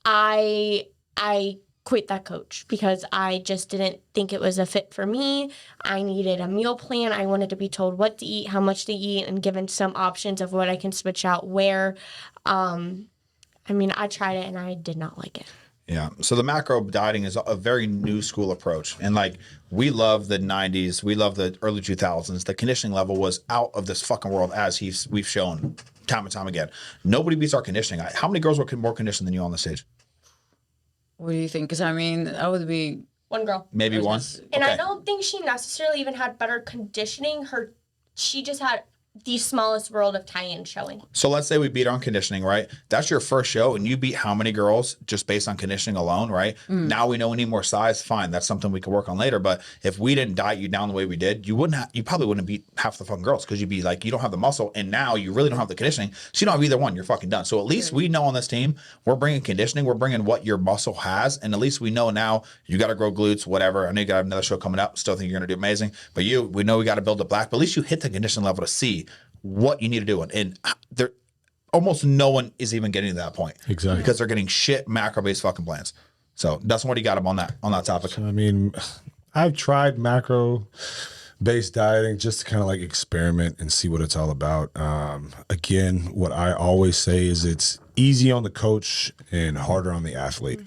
I quit that coach because I just didn't think it was a fit for me. I needed a meal plan. I wanted to be told what to eat, how much to eat, and given some options of what I can switch out where. I mean, I tried it and I did not like it. yeah. So the macro dieting is a very new school approach. And like, we love the 90s. We love the early 2000s. The conditioning level was out of this fucking world, as we've shown time and time again. Nobody beats our conditioning. How many girls were more conditioned than you on the stage? What do you think? Because I mean, that would be One girl. Maybe one. And Okay. I don't think she necessarily even had better conditioning. She just had the smallest world of tie-in showing. So let's say we beat on conditioning, right? That's your first show, and you beat how many girls just based on conditioning alone, right? Now we know we need more size. Fine, that's something we could work on later. But if we didn't diet you down the way we did, you probably wouldn't beat half the fucking girls because you'd be like, you don't have the muscle, and now you really don't have the conditioning, so you don't have either one. You're fucking done. So at least we know on this team we're bringing conditioning, we're bringing what your muscle has, and at least we know now you got to grow glutes, whatever. I know you got another show coming up. Still think you're gonna do amazing, but we know we got to build it black. But at least you hit the conditioning level to see what you need to do. And there almost no one is even getting to that point. Exactly. Because they're getting shit macro-based fucking plans. So that's what you got them on that topic. I mean, I've tried macro based dieting just to kind of like experiment and see what it's all about. Again, what I always say is it's easy on the coach and harder on the athlete.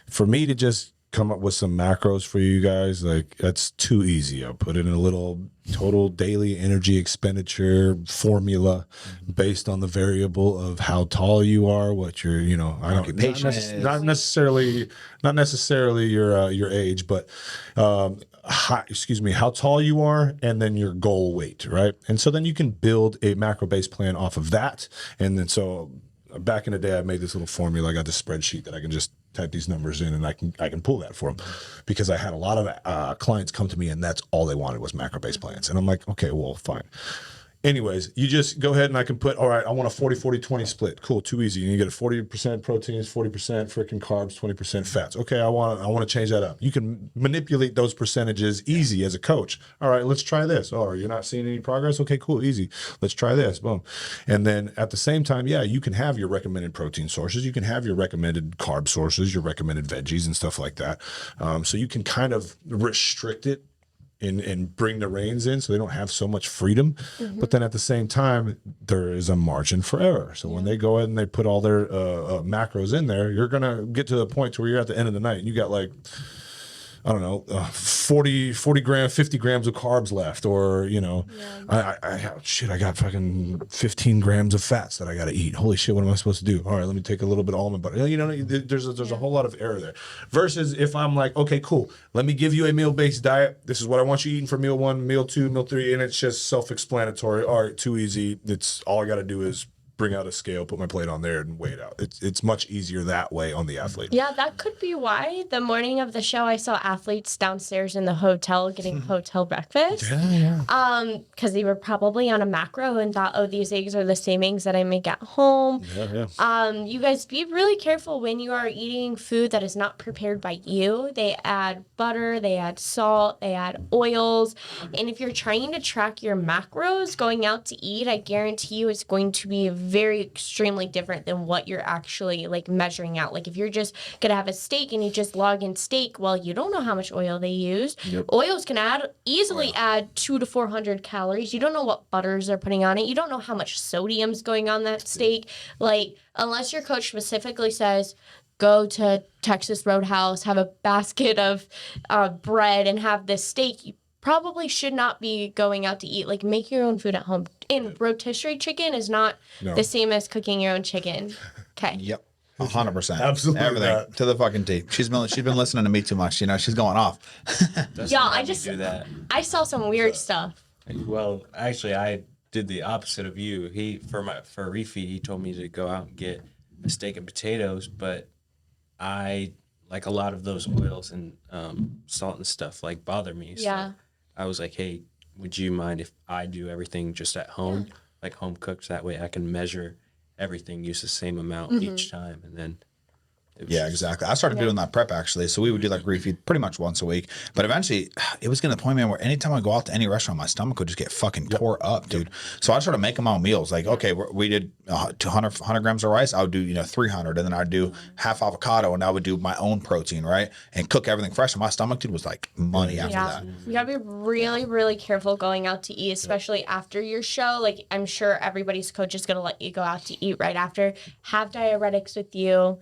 For me to just come up with some macros for you guys, like that's too easy. I'll put in a little total daily energy expenditure formula based on the variable of how tall you are, what your, Occupation not necessarily your age, but how tall you are, and then your goal weight, right? And so then you can build a macro based plan off of that. And then so back in the day, I made this little formula. I got this spreadsheet that I can just type these numbers in, and I can pull that for them, because I had a lot of clients come to me, and that's all they wanted was macro based plans. And I'm like, okay, well, fine. Anyways, you just go ahead and I can put, all right, I want a 40-40-20 split. Cool, too easy. You get a 40% proteins, 40% freaking carbs, 20% fats. Okay, I want to change that up. You can manipulate those percentages easy as a coach. All right, let's try this. Oh, you're not seeing any progress? Okay, cool, easy. Let's try this. Boom. And then at the same time, yeah, you can have your recommended protein sources. You can have your recommended carb sources, your recommended veggies and stuff like that. So you can kind of restrict it and bring the reins in so they don't have so much freedom. But then at the same time, there is a margin for error. So when they go ahead and they put all their macros in there, you're going to get to the point to where you're at the end of the night and you got like, I don't know, 40 grams, 50 grams of carbs left, or, I got fucking 15 grams of fats that I got to eat. Holy shit, what am I supposed to do? All right, let me take a little bit of almond butter. There's a whole lot of error there. Versus if I'm like, okay, cool, let me give you a meal-based diet. This is what I want you eating for meal 1, meal 2, meal 3, and it's just self-explanatory. All right, too easy. It's all I got to do is bring out a scale, put my plate on there, and weigh it out. It's much easier that way on the athlete. Yeah, that could be why the morning of the show I saw athletes downstairs in the hotel getting hotel breakfast. Yeah. Because they were probably on a macro and thought, oh, these eggs are the same eggs that I make at home. You guys be really careful when you are eating food that is not prepared by you. They add butter, they add salt, they add oils. And if you're trying to track your macros going out to eat, I guarantee you it's going to be very extremely different than what you're actually like measuring out. Like if you're just gonna have a steak and you just log in steak, well, you don't know how much oil they use. Oils can easily add 200 to 400 calories. You don't know what butters they're putting on it. You don't know how much sodium's going on that steak. Like unless your coach specifically says, go to Texas Roadhouse, have a basket of bread and have this steak, you probably should not be going out to eat. Like make your own food at home. And rotisserie chicken is not the same as cooking your own chicken. Okay. Yep. 100%. Absolutely Everything not. to the fucking T. She's been listening to me too much. She's going off. Do that. I saw some weird stuff. Well, actually, I did the opposite of you. For a refeed, he told me to go out and get a steak and potatoes, but I like a lot of those oils and salt and stuff like bother me. Yeah. So I was like, hey, would you mind if I do everything just at home, like home cooked? That way I can measure everything, use the same amount each time, and then. Yeah, exactly. I started doing that prep actually. So we would do like refeed pretty much once a week. But eventually it was getting to the point, man, where anytime I go out to any restaurant, my stomach would just get fucking tore up, dude. So I started making my own meals. Like, okay, we did 200 grams of rice. I would do, 300. And then I'd do half avocado and I would do my own protein, right? And cook everything fresh. And my stomach, dude, was like money after that. You gotta be really, really careful going out to eat, especially after your show. Like, I'm sure everybody's coach is gonna let you go out to eat right after. Have diuretics with you.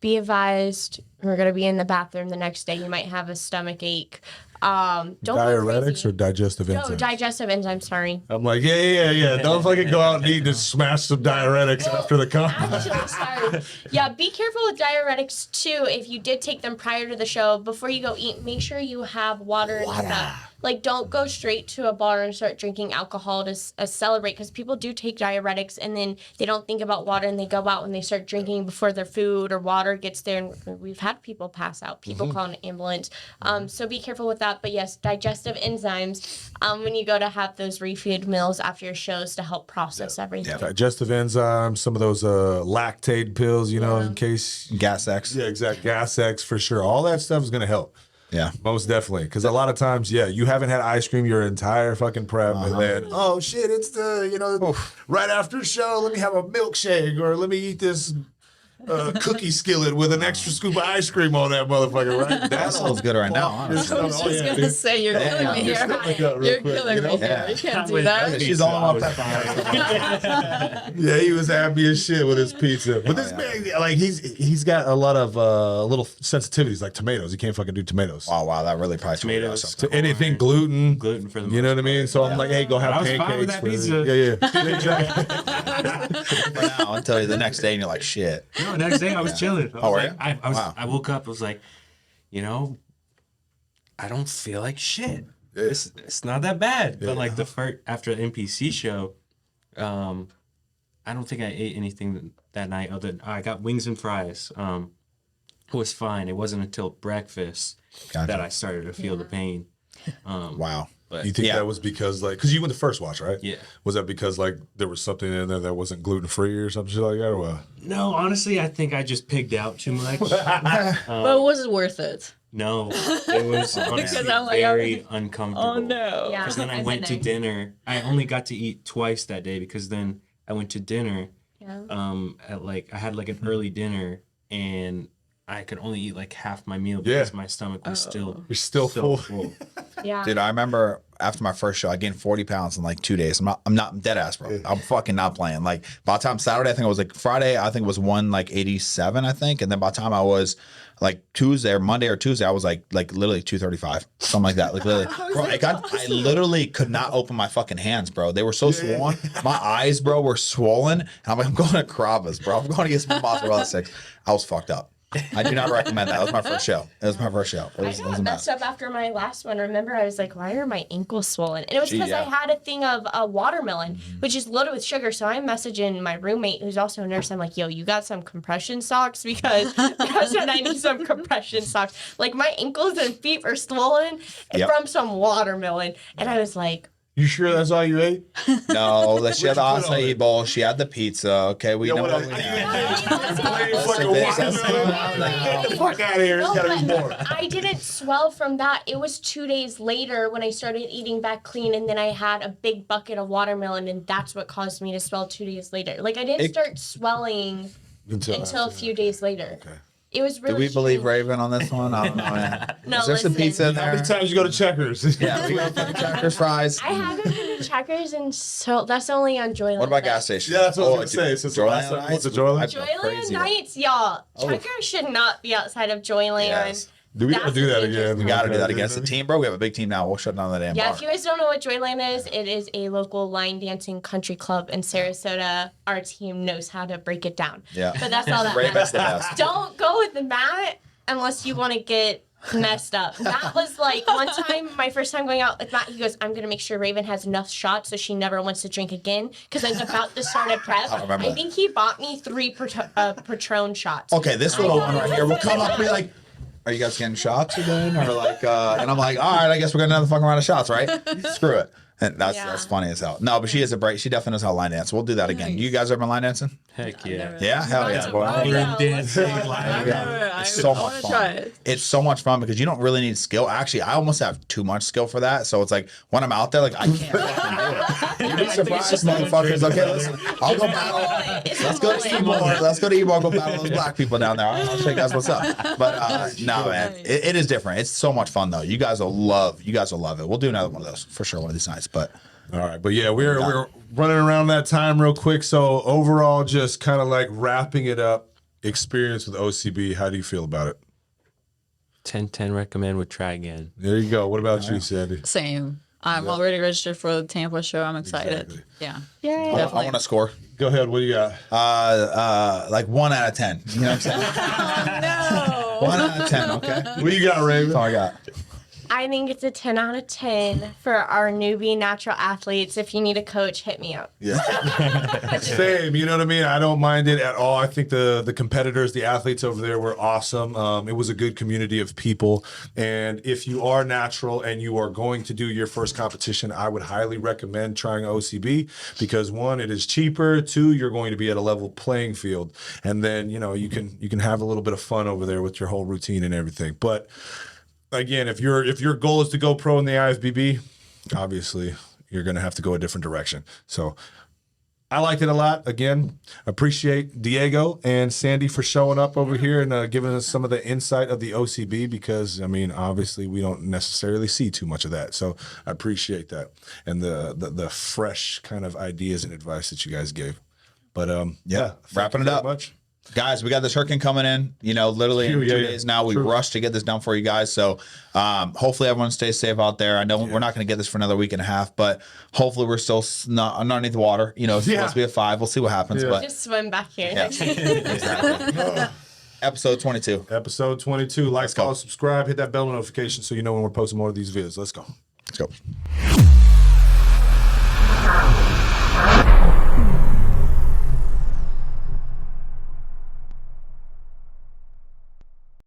Be advised, we're going to be in the bathroom the next day. You might have a stomach ache. Don't Diuretics or digestive enzymes? No, digestive enzymes, sorry. I'm like, yeah. Don't fucking go out and eat and smash some diuretics after the conference. Actually, sorry. Yeah, be careful with diuretics too. If you did take them prior to the show, before you go eat, make sure you have water and stuff. Like, don't go straight to a bar and start drinking alcohol to celebrate, because people do take diuretics and then they don't think about water and they go out and they start drinking before their food or water gets there. And we've had people pass out, people call an ambulance. So be careful with that. But yes, digestive enzymes when you go to have those refeed meals after your shows to help process everything. Digestive enzymes, some of those lactate pills, in case. Gas X. Yeah, exactly. Gas X for sure. All that stuff is going to help. Yeah. Most definitely. Because a lot of times, you haven't had ice cream your entire fucking prep. And then, oh shit, it's the, right after the show, let me have a milkshake or let me eat this cookie skillet with an extra scoop of ice cream on that motherfucker, right? That sounds good right now, honestly. I was just gonna say you're killing me here. You're killing me here. You can't do that. She's all up that. Yeah, he was happy as shit with his pizza. But this man, like, he's got a lot of little sensitivities, like tomatoes. He can't fucking do tomatoes. Wow, that really probably Tomatoes. tomatoes. To anything gluten. Gluten for the You know what I most mean? So I'm like, hey, go have I was pancakes. fine with that for- pizza. Yeah, exactly. For now, until the next day, and you're like, shit. No, next day I was chilling. I was Oh, were like, you? I Wow. woke up. I was like, you know, I don't feel like shit. It's not that bad. But like the first after the NPC show, I don't think I ate anything that night. Other than I got wings and fries. It was fine. It wasn't until breakfast that I started to feel the pain. Wow. But You think Yeah. that was because, like, because you went the first watch, right? Yeah. Was that because, like, there was something in there that wasn't gluten free or something shit like that, or what? no, honestly, I think I just pigged out too much. But was it worth it? No, it was honestly I'm like, very uncomfortable. Oh no. Yeah. Because then I went to dinner. I only got to eat twice that day because then I went to dinner. Yeah. At like I had like an early dinner and I could only eat like half my meal because my stomach was still You're still so full. Yeah. Dude, I remember after my first show, I gained 40 pounds in like 2 days. I'm dead ass, bro. I'm fucking not playing. Like by the time Saturday, I think it was like Friday, I think it was 187, I think. And then by the time I was like Tuesday or Monday or Tuesday, I was like literally 235, something like that. Like literally, bro, I literally could not open my fucking hands, bro. They were so swollen. My eyes, bro, were swollen. And I'm like, I'm going to Carrabba's, bro. I'm going to get some mozzarella sticks. I was fucked up. I do not recommend that. It was my first show. It was I got a messed mess. up after my last one. Remember, I was like, why are my ankles swollen? And it was Gee, because I yeah. had a thing of a watermelon, which is loaded with sugar. So I'm messaging my roommate, who's also a nurse. I'm like, yo, you got some compression socks? Because that's when I need some compression socks. Like, my ankles and feet are swollen Yep. from some watermelon. And I was like, You sure that's all you ate? No, she had the What'd you put on acai it? bowl. She had the pizza. Okay, we know what we Get the fuck out of here. There's no, gotta be more. but I didn't swell from that. It was 2 days later when I started eating back clean, and then I had a big bucket of watermelon, and that's what caused me to swell 2 days later. Like, I didn't start swelling until a few days later. Okay. It was really Do we believe strange. Raven on this one? I don't know, man. No, Is there some listen. pizza in How there? many times you go to Checkers? Yeah, we got fucking crackers, fries. I haven't been to Checkers, and so that's only on Joyland. What about gas stations? Yeah, that's what I was Oh, gonna say. dude, Since the last time- what's the Joyland? I've been Joyland crazy. nights, y'all. Oh. Checkers should not be outside of Joyland. Yes. Do we gotta That's do that the dangerous again? We got to do that against the team, bro. We have a big team now. We'll shut down the damn Yeah, bar. if you guys don't know what Joyland is, it is a local line dancing country club in Sarasota. Our team knows how to break it down. Yeah. But that's all that Raven's matters. the best. Don't go with the Matt unless you want to get messed up. That was like one time, my first time going out with Matt, he goes, I'm going to make sure Raven has enough shots so she never wants to drink again because I'm about to start a prep. I remember that. think he bought me 3 Patron shots. Okay, this little one right here will come up and be like, are you guys getting shots again? Or like, and I'm like, all right, I guess we're getting another fucking round of shots, right? Screw it. And that's Yeah. that's funny as hell. No, but she is a break. She definitely knows how to line dance. We'll do that again. You guys ever been line dancing? Heck yeah. Yeah, hell yeah. boy. Yeah, dancing, let's go. like- Yeah. It's so much wanna try fun. it. It's so much fun because you don't really need skill. Actually, I almost have too much skill for that. So it's like when I'm out there, like I can't fucking do it. You'd be surprised, motherfuckers. Okay, listen, I'll go battle. Let's go to Ybor. Let's go to Ybor. Go battle those black people down there. I'll show you guys what's up. But no, man, it is different. It's so much fun though. You guys will love it. We'll do another one of those for sure one of these nights. But All right, but yeah, we're running around that time real quick. So overall, just kind of like wrapping it up. Experience with OCB. How do you feel about it? 10-10 recommend, would try again. There you go. What about you, Sandy? Same. I'm already registered for the Tampa show. I'm excited. Exactly. Yeah. Yay. I want to score. Go ahead. What do you got? Like 1 out of 10. You know what I'm saying? No. 1 out of 10. Okay. What you got, Raven? That's all I got. I think it's a 10 out of 10 for our newbie natural athletes. If you need a coach, hit me up. Yeah. Same, you know what I mean? I don't mind it at all. I think the competitors, the athletes over there were awesome. It was a good community of people. And if you are natural and you are going to do your first competition, I would highly recommend trying OCB because 1, it is cheaper. 2, you're going to be at a level playing field. And then, you know, you can have a little bit of fun over there with your whole routine and everything. But again, if your goal is to go pro in the IFBB, obviously you're going to have to go a different direction. So I liked it a lot. Again, appreciate Diego and Sandy for showing up over here and giving us some of the insight of the OCB because, I mean, obviously we don't necessarily see too much of that. So I appreciate that and the fresh kind of ideas and advice that you guys gave. But yeah, thank wrapping you it very up. much. Guys, we got this hurricane coming in, literally in 2 days now. We rushed to get this done for you guys. So hopefully everyone stays safe out there. I know we're not going to get this for another week and a half, but hopefully we're still not underneath the water. It's supposed to be at 5. We'll see what happens. But Just swim back here. yeah, exactly. Episode 22. Episode 22. Like, Let's go. follow, subscribe, hit that bell notification so you know when we're posting more of these videos. Let's go. Let's go.